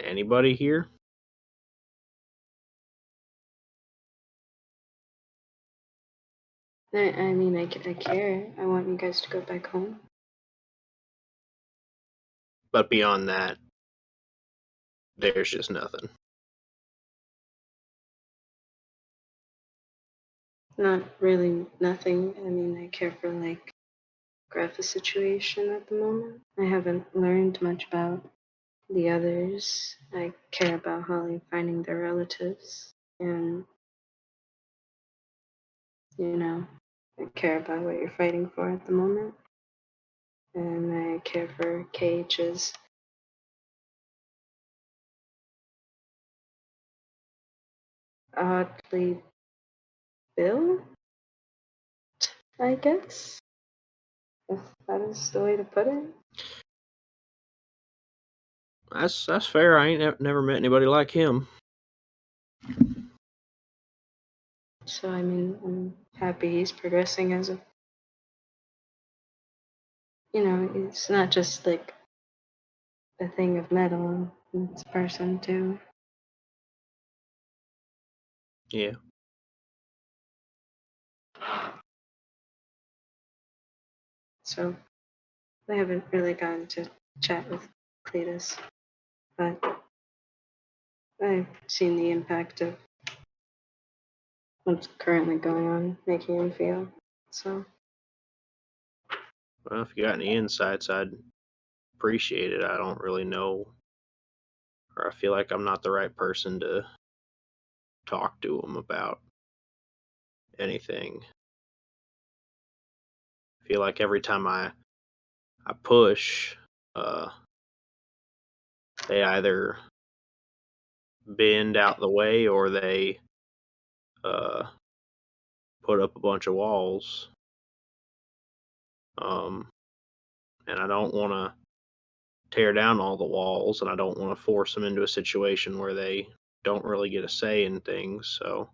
anybody here? I mean, I care. I want you guys to go back home. But beyond that, there's just nothing. Not really nothing. I mean, I care for, like, Grapha's situation at the moment. I haven't learned much about the others. I care about Holly finding their relatives. And, you know, I care about what you're fighting for at the moment. And I care for KH's oddly built, I guess. If that is the way to put it. That's fair. I ain't never met anybody like him. So, I mean, I'm happy he's progressing as a, it's not just like a thing of metal, it's a person too. Yeah. So, I haven't really gotten to chat with Cletus, but I've seen the impact of what's currently going on making him feel. So, Well, if you got any insights, I'd appreciate it. I don't really know, or I feel like I'm not the right person to talk to him about anything. I feel like every time I push, they either bend out the way or they uh, put up a bunch of walls. And I don't want to tear down all the walls, and I don't want to force them into a situation where they don't really get a say in things. So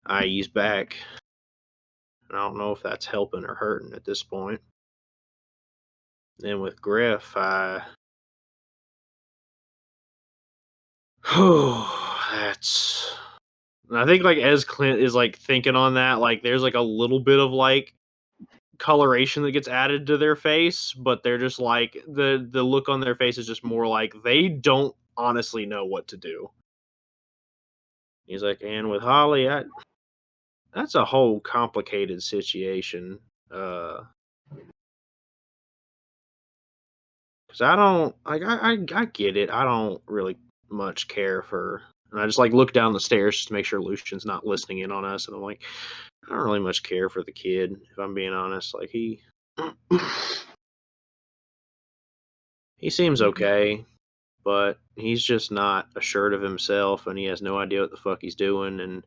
I ease back. I don't know if that's helping or hurting at this point. Then with Griff, that's. I think like as Clint is like thinking on that, like there's like a little bit of like coloration that gets added to their face, but they're just like the look on their face is just more like they don't honestly know what to do. He's like, and with Holly, that's a whole complicated situation. Because I don't like I get it. I don't really much care for. And I just like look down the stairs just to make sure Lucian's not listening in on us, and I'm like, I don't really much care for the kid, if I'm being honest. Like he seems okay, but he's just not assured of himself, and he has no idea what the fuck he's doing. And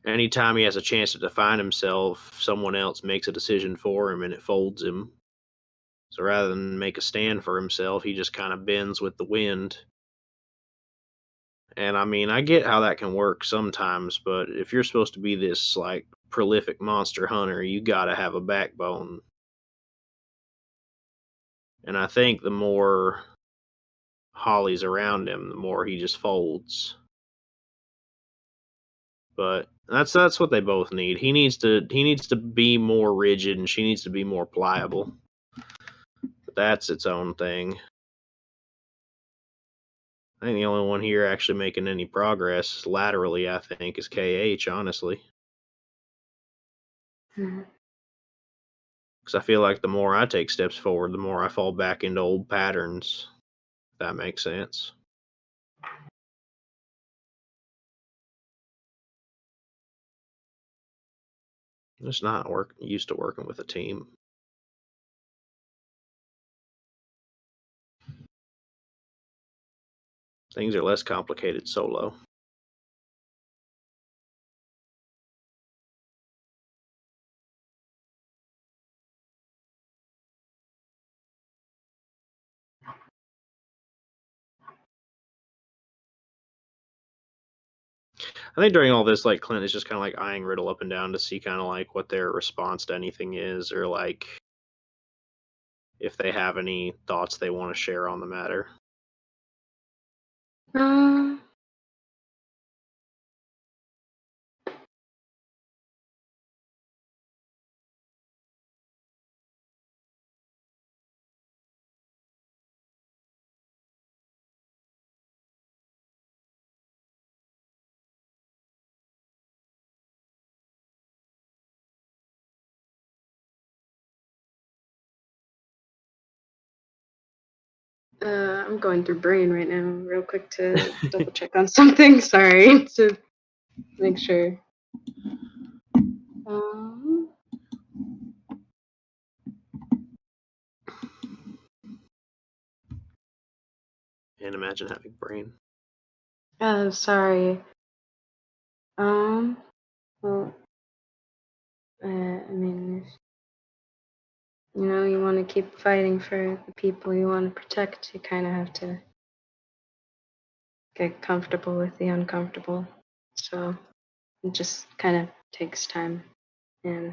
anytime he has a chance to define himself, someone else makes a decision for him, and it folds him. So rather than make a stand for himself, he just kind of bends with the wind. And I mean, I get how that can work sometimes, but if you're supposed to be this like prolific monster hunter, you gotta have a backbone. And I think the more Holly's around him, the more he just folds. But that's what they both need. He needs to be more rigid, and she needs to be more pliable. But that's its own thing. I think the only one here actually making any progress laterally, I think, is KH, honestly. mm-hmm. Because I feel like the more I take steps forward, the more I fall back into old patterns. That makes sense. I'm just not used to working with a team. Things are less complicated solo. I think during all this, like, Clint is just kind of like eyeing Riddle up and down to see kind of like what their response to anything is, or like if they have any thoughts they want to share on the matter. I'm going through brain right now, real quick to double check on something. Sorry, to make sure. And imagine having brain. Sorry. Well, I mean, if you want to keep fighting for the people you want to protect, you kind of have to get comfortable with the uncomfortable. So it just kind of takes time, and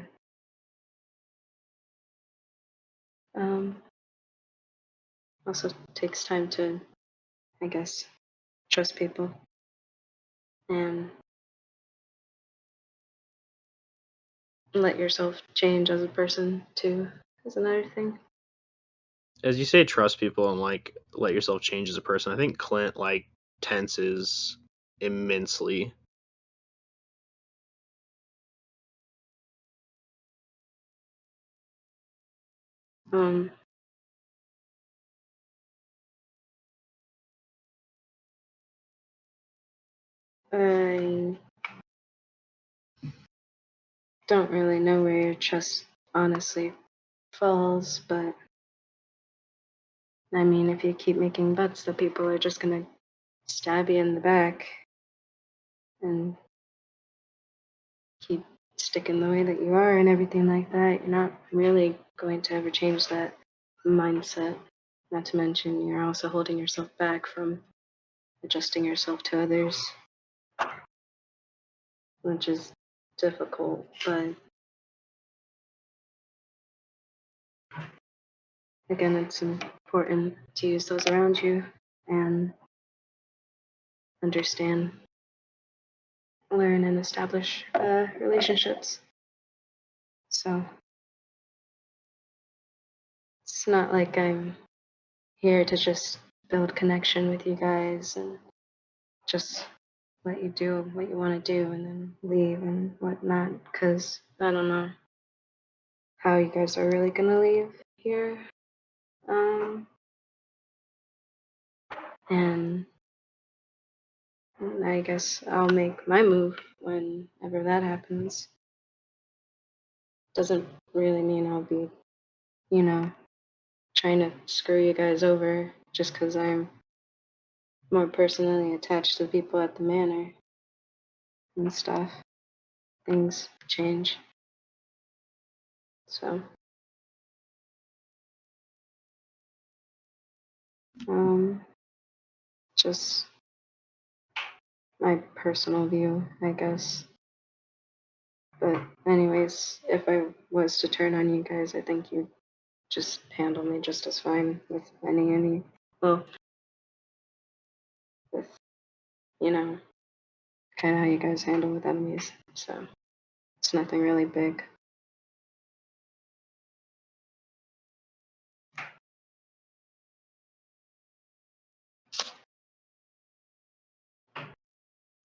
also takes time to, I guess, trust people and let yourself change as a person too is another thing. As you say, trust people and like let yourself change as a person. I think Clint like tenses immensely. I don't really know where your trust honestly falls, but I mean, if you keep making bets that people are just gonna stab you in the back and keep sticking the way that you are and everything like that, you're not really going to ever change that mindset. Not to mention, you're also holding yourself back from adjusting yourself to others, which is difficult, but again, it's important to use those around you and understand, learn, and establish relationships. So it's not like I'm here to just build connection with you guys and just let you do what you want to do and then leave and whatnot, because I don't know how you guys are really gonna leave here. And I guess I'll make my move whenever that happens. Doesn't really mean I'll be, trying to screw you guys over just because I'm more personally attached to the people at the manor and stuff. Things change. So, just my personal view, I guess. But anyways, if I was to turn on you guys, I think you'd just handle me just as fine with well, with, kind of how you guys handle with enemies. So it's nothing really big.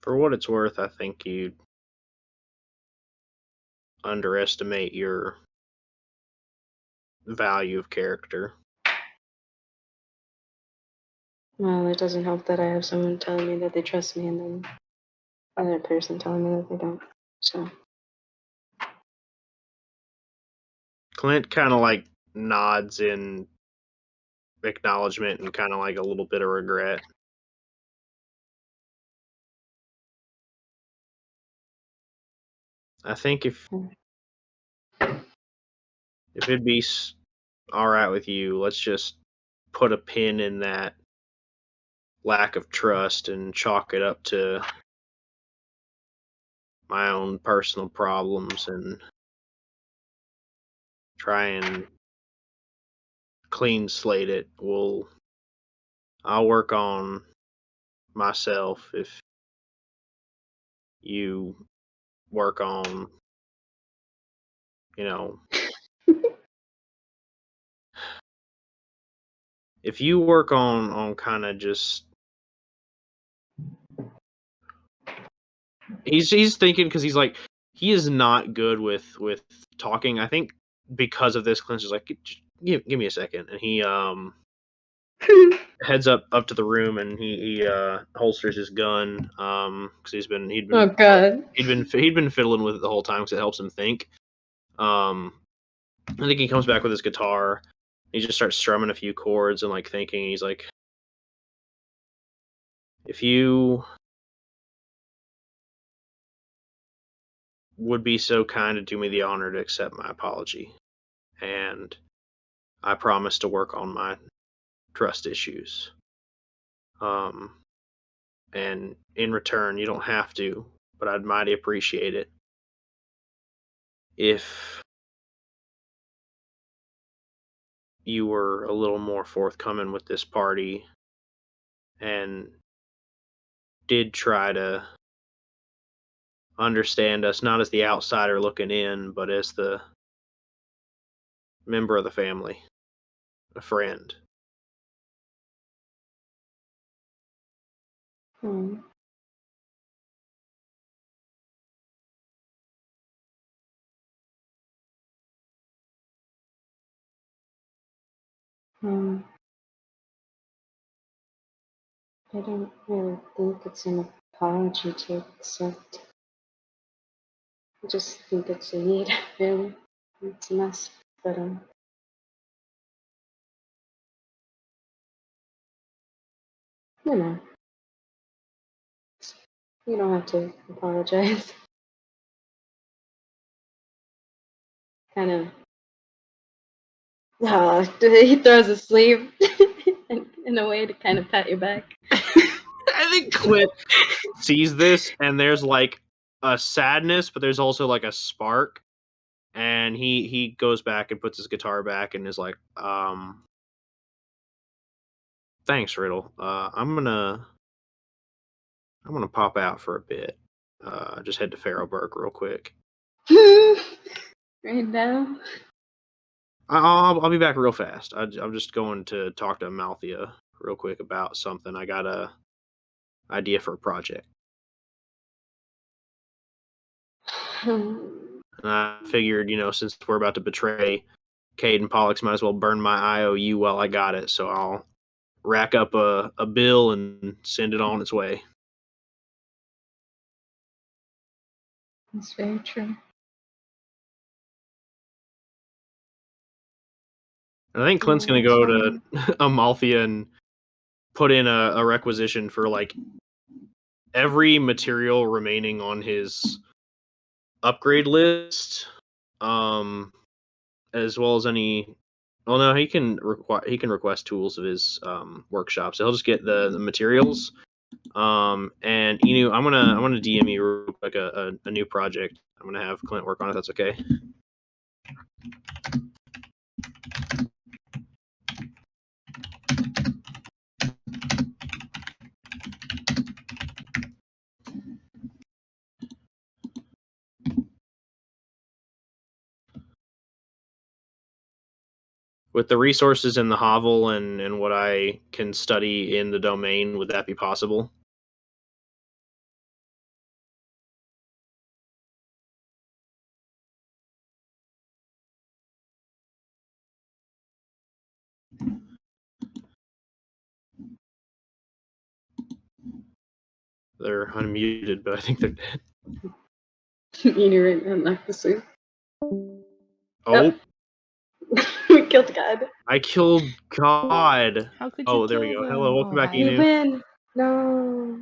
For what it's worth, I think you underestimate your value of character. Well, it doesn't help that I have someone telling me that they trust me and then other person telling me that they don't. So. Clint kind of like nods in acknowledgement and kind of like a little bit of regret. I think if it'd be all right with you, let's just put a pin in that lack of trust and chalk it up to my own personal problems and try and clean slate it. I'll work on myself if you work on, you know, if you work on kind of just he's thinking because he's like he is not good with talking. I think because of this, Clint's just like give me a second, and he heads up to the room and he holsters his gun because Oh God. he'd been fiddling with it the whole time because it helps him think. I think he comes back with his guitar. He just starts strumming a few chords and like thinking. He's like, if you would be so kind to do me the honor to accept my apology, and I promise to work on my trust issues. And in return, you don't have to, but I'd mighty appreciate it if you were a little more forthcoming with this party and did try to understand us not as the outsider looking in, but as the member of the family, a friend. Hmm. Um, I don't really think it's an apology to accept. I just think it's a need, really. It's a mess, but you know, you don't have to apologize. Kind of. He throws a sleeve in a way to kind of pat your back. I think Clint sees this and there's like a sadness, but there's also like a spark. And he goes back and puts his guitar back and is like, thanks, Riddle. I'm gonna pop out for a bit. Just head to Farrowburg real quick. Right now. I'll be back real fast. I'm just going to talk to Amalthea real quick about something. I got a idea for a project. And I figured, since we're about to betray Cade and Pollux, might as well burn my IOU while I got it. So I'll rack up a bill and send it on its way. That's very true. And I think Clint's going to go to Amalthea and put in a requisition for like every material remaining on his upgrade list, as well as any. Well, no, he can request tools of his workshop, so he'll just get the materials. And I'm gonna DM you like a new project. I'm gonna have Clint work on it. That's okay. With the resources in the hovel and what I can study in the domain, would that be possible? They're unmuted, but I think they're dead. You're right, I'm not the same. Oh, We killed God. I killed God. How could you There we kill go. them? Hello, welcome Oh, back, hi. We Enu. win. No.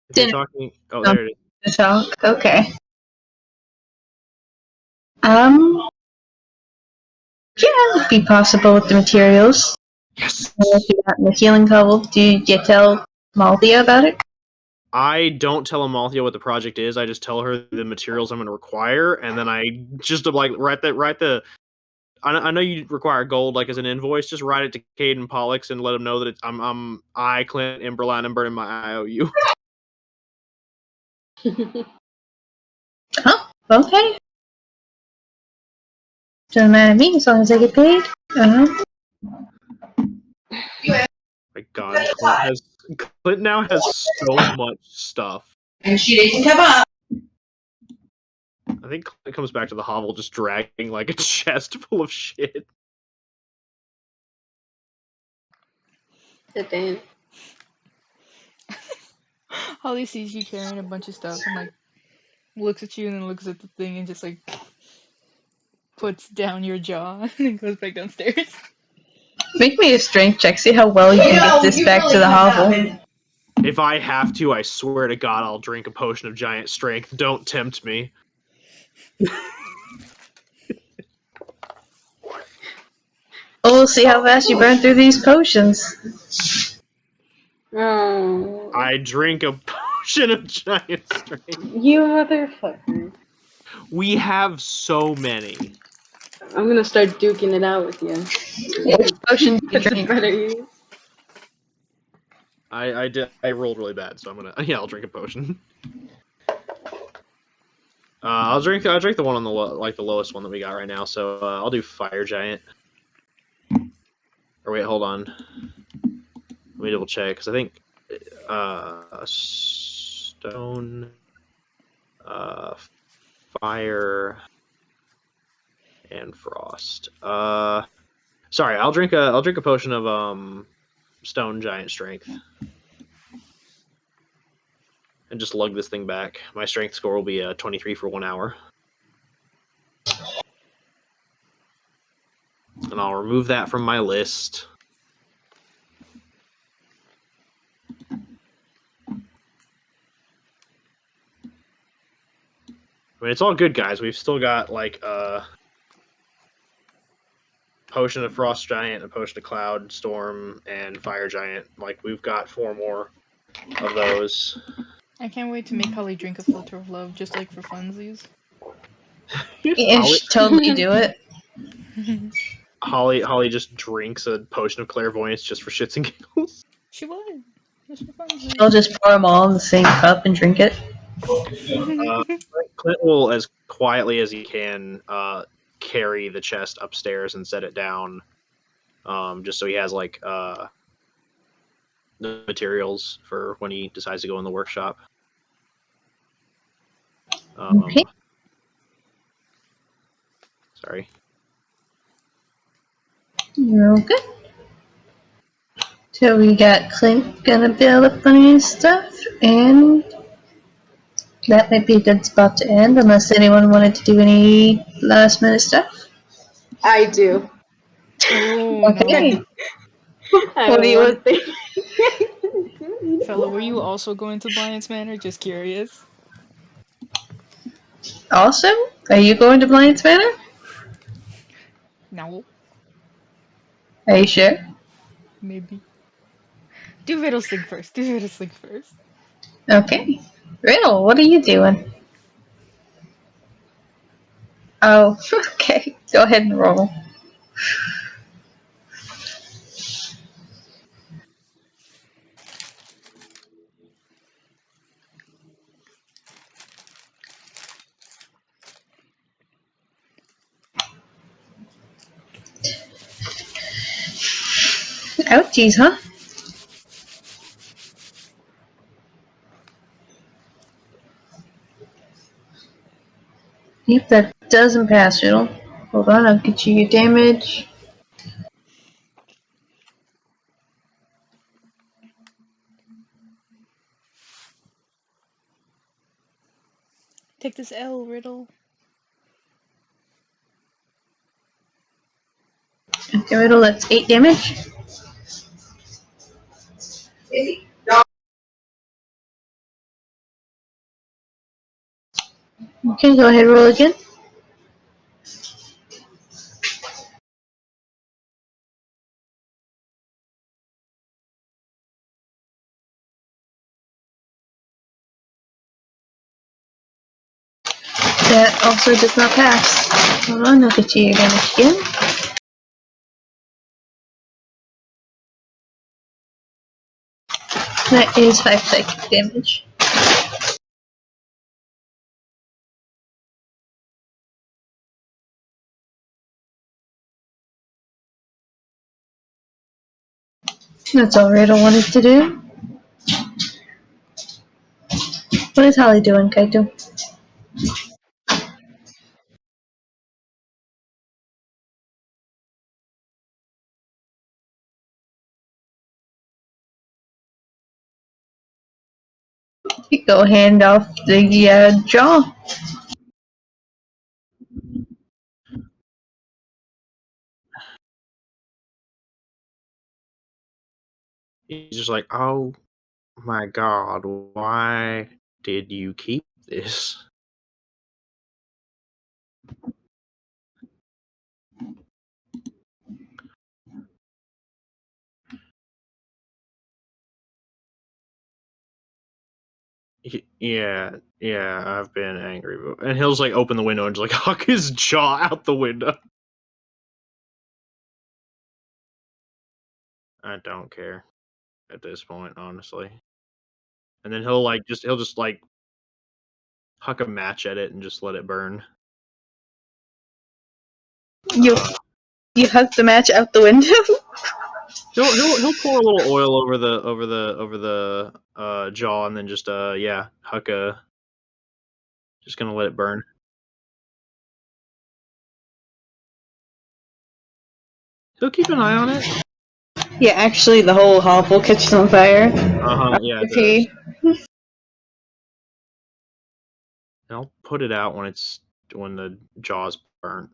If you're Didn't talking, there it is. talk. Okay. Yeah, it would be possible with the materials. Yes. If you got in the healing Hovel, do you tell Malthea about it? I don't tell Amalthea what the project is. I just tell her the materials I'm going to require, and then I just like write the. I know you require gold like as an invoice. Just write it to Caden Pollux and let him know that it's I Clint Imberline and burning my IOU. Oh, okay. Doesn't matter to me as long as I get paid. My God, Clint now has so much stuff. And she didn't come up. I think Clint comes back to the hovel just dragging like a chest full of shit. Damn. Holly sees you carrying a bunch of stuff and like looks at you and then looks at the thing and just like puts down your jaw and then goes back downstairs. Make me a strength check. See how well you can get this back to the hovel. If I have to, I swear to God, I'll drink a potion of giant strength. Don't tempt me. We'll see how fast you burn through these potions. Oh. I drink a potion of giant strength. You motherfucker. We have so many. I'm gonna start duking it out with you. Which potion do you What's a drink? better use? I rolled really bad, so I'll drink a potion. I'll drink the one on the lowest one that we got right now. So I'll do fire giant. Or wait, hold on. Let me double check because I think stone, fire, and frost. Sorry, I'll drink a potion of stone giant strength. And just lug this thing back. My strength score will be 23 for 1 hour. And I'll remove that from my list. I mean, it's all good, guys. We've still got like a potion of frost giant, a potion of cloud storm, and fire giant. Like we've got 4 more of those. I can't wait to make Holly drink a filter of love just like for funsies. Yeah, totally do it. Holly just drinks a potion of clairvoyance just for shits and giggles. She would. Just for funsies. I'll just pour them all in the same cup and drink it. Clint will, as quietly as he can, carry the chest upstairs and set it down, just so he has like the materials for when he decides to go in the workshop. Okay. Sorry. You're good. So we got Clint gonna build up on his stuff, and that might be a good spot to end, unless anyone wanted to do any last minute stuff. I do. Oh Okay. no. I What do have you one want? thing. Fella, were you also going to Bliance Manor? Just curious. Also, are you going to Blind's Manor? No. Are you sure? Maybe. Do Riddlesling first. Do Riddlesling first. Okay. Riddle, what are you doing? Oh, okay. Go ahead and roll. Ouchies, huh? Yep, that doesn't pass, Riddle. Hold on, I'll get you your damage. Take this L, Riddle. Okay, Riddle, that's 8 damage. Okay, go ahead, roll again. That also does not pass. Hold on, I'll get you your damage again. That is 5 psychic damage. That's all Riddle wanted to do. What is Holly doing, Kaito? You go hand off the jaw. He's just like, oh my god, why did you keep this? Yeah, I've been angry. And he'll just like open the window and just like huck his jaw out the window. I don't care at this point, honestly. And then he'll just like huck a match at it and just let it burn. You hucked the match out the window? He'll pour a little oil over the jaw and then just huck a just gonna let it burn. He'll keep an eye on it. Yeah, actually, the whole hovel catches on fire. Yeah, it Okay. does. And I'll put it out when the jaw's burnt.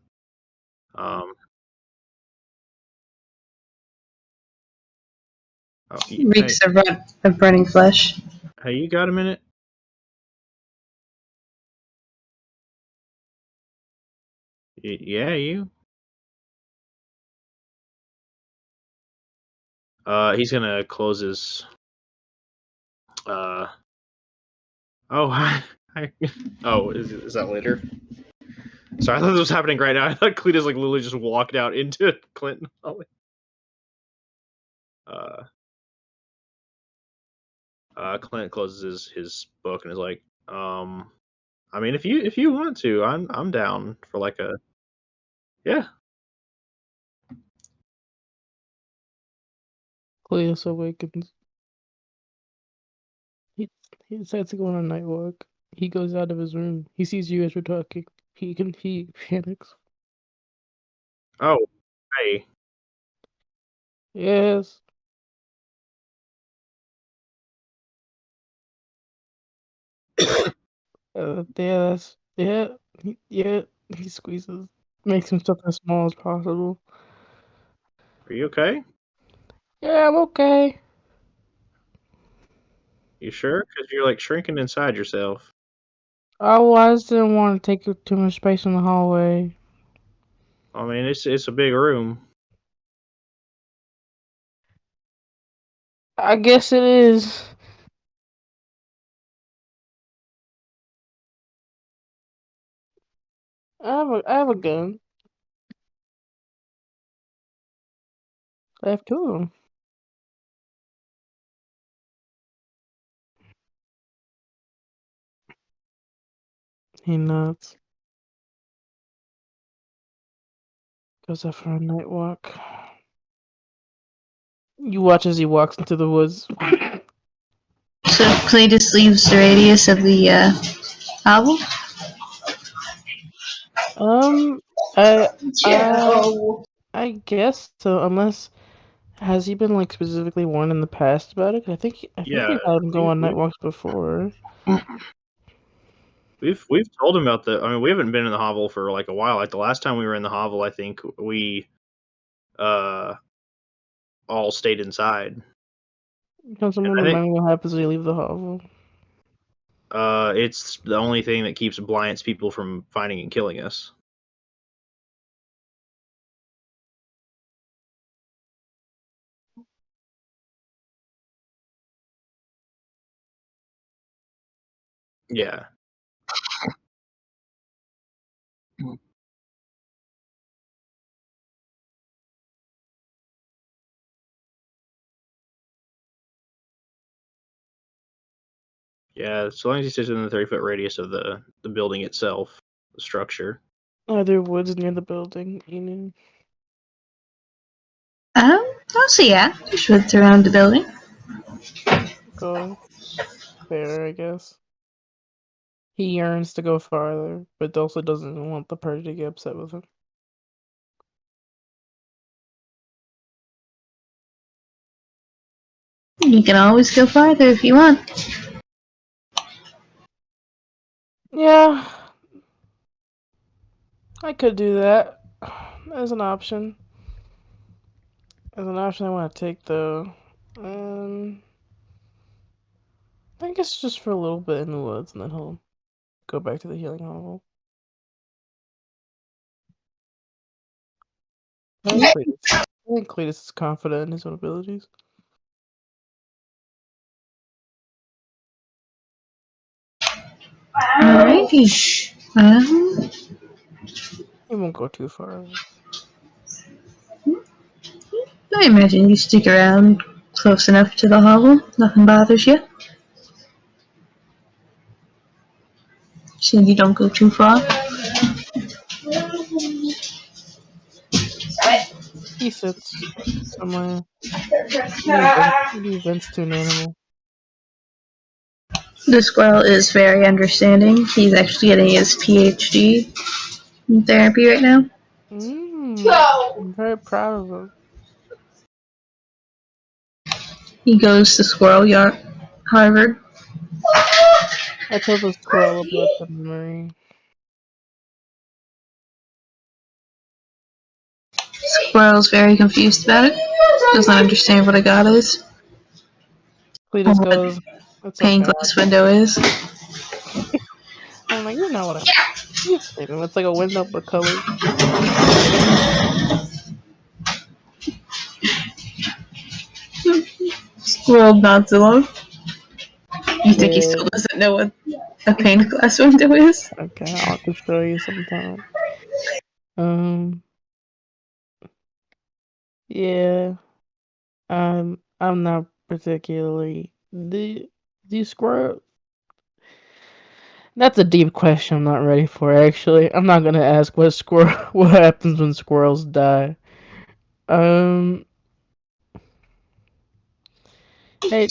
Reeks of burning flesh. Hey, you got a minute? Yeah, you. He's gonna close his. Oh, hi. Oh, is that later? Sorry, I thought this was happening right now. I thought Cletus like literally just walked out into Clinton. Clint closes his book and is like, I mean, if you want to, I'm down for like a yeah. Cleus awakens. He decides to go on a night walk. He goes out of his room. He sees you as you're talking. He panics. Oh, hey. Yes. Yeah. He squeezes, makes himself as small as possible. Are you okay? Yeah, I'm okay. You sure? Because you're like shrinking inside yourself. Oh, I just didn't want to take up too much space in the hallway. I mean, it's a big room. I guess it is. I have a gun. I have two of them. He nods. Goes out for a night walk. You watch as he walks into the woods. So Cletus leaves the radius of the hovel? I Yeah. I guess so. Unless has he been like specifically warned in the past about it? I think Yeah, we had him go on night walks before. We've told him about the. I mean, we haven't been in the hovel for like a while. Like the last time we were in the hovel, I think we uh all stayed inside. Can someone I think remind me what happens when you leave the hovel? it's the only thing that keeps Alliance people from finding and killing us. Yeah. Yeah, so long as he stays within the 30-foot radius of the building itself, the structure. Are there woods near the building, Enid? I'll see ya. Just woods around the building. Go. Fair, I guess. He yearns to go farther, but also doesn't want the party to get upset with him. You can always go farther if you want. Yeah, I could do that. As an option. As an option I want to take, though. I guess just for a little bit in the woods, and then he'll go back to the healing hovel. I think Cletus is confident in his own abilities. Alrighty. He won't go too far. I imagine you stick around close enough to the hovel. Nothing bothers you. So you don't go too far. He sits somewhere. Maybe vents to an animal. The squirrel is very understanding. He's actually getting his PhD in therapy right now. I'm very proud of him. He goes to Squirrel Yard, Harvard. I told the squirrel about the memory. Squirrel's very confused about it. Doesn't understand what a god is. Or Cletus what goes, "It's pane okay." glass window is. I'm like, you know what I you say them. It's like a window for colors. Squirrel nods along. You think he Yeah. still doesn't know what a pane glass window is? Okay, I'll have to show you sometime. Um. Yeah. I'm not particularly the squirrel. That's a deep question. I'm not ready for. Actually, I'm not gonna ask what squirrel. What happens when squirrels die? Um. Hey.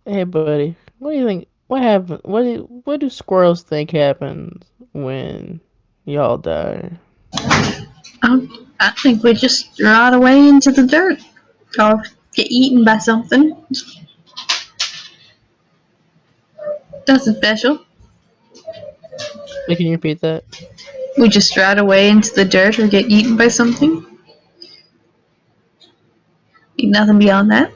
Hey, buddy. What do you think? What happen? What do squirrels think happens when y'all die? I think we just rot away into the dirt. Or get eaten by something. Nothing special. Wait, can you repeat that? We just rot away into the dirt or get eaten by something. Nothing beyond that.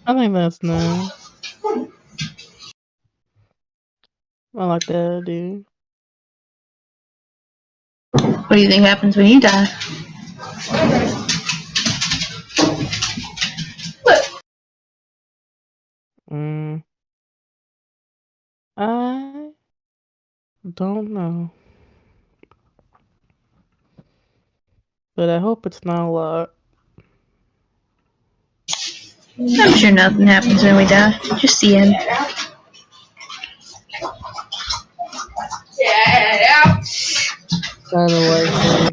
I think that's nice. I like that, dude. What do you think happens when you die? Mm, I don't know, but I hope it's not a lot. I'm sure nothing happens when we die. Just the end. Kind of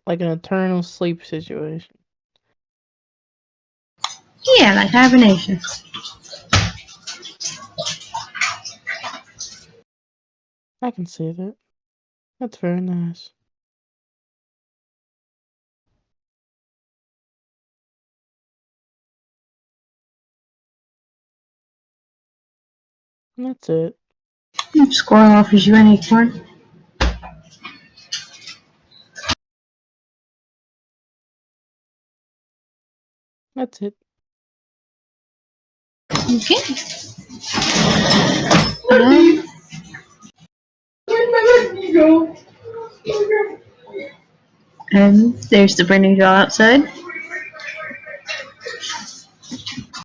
like an eternal sleep situation. Yeah, like hibernation. I can see that. That's very nice. That's it. If Squirrel offers you any corn. That's it. Okay. And there's the burning jaw outside.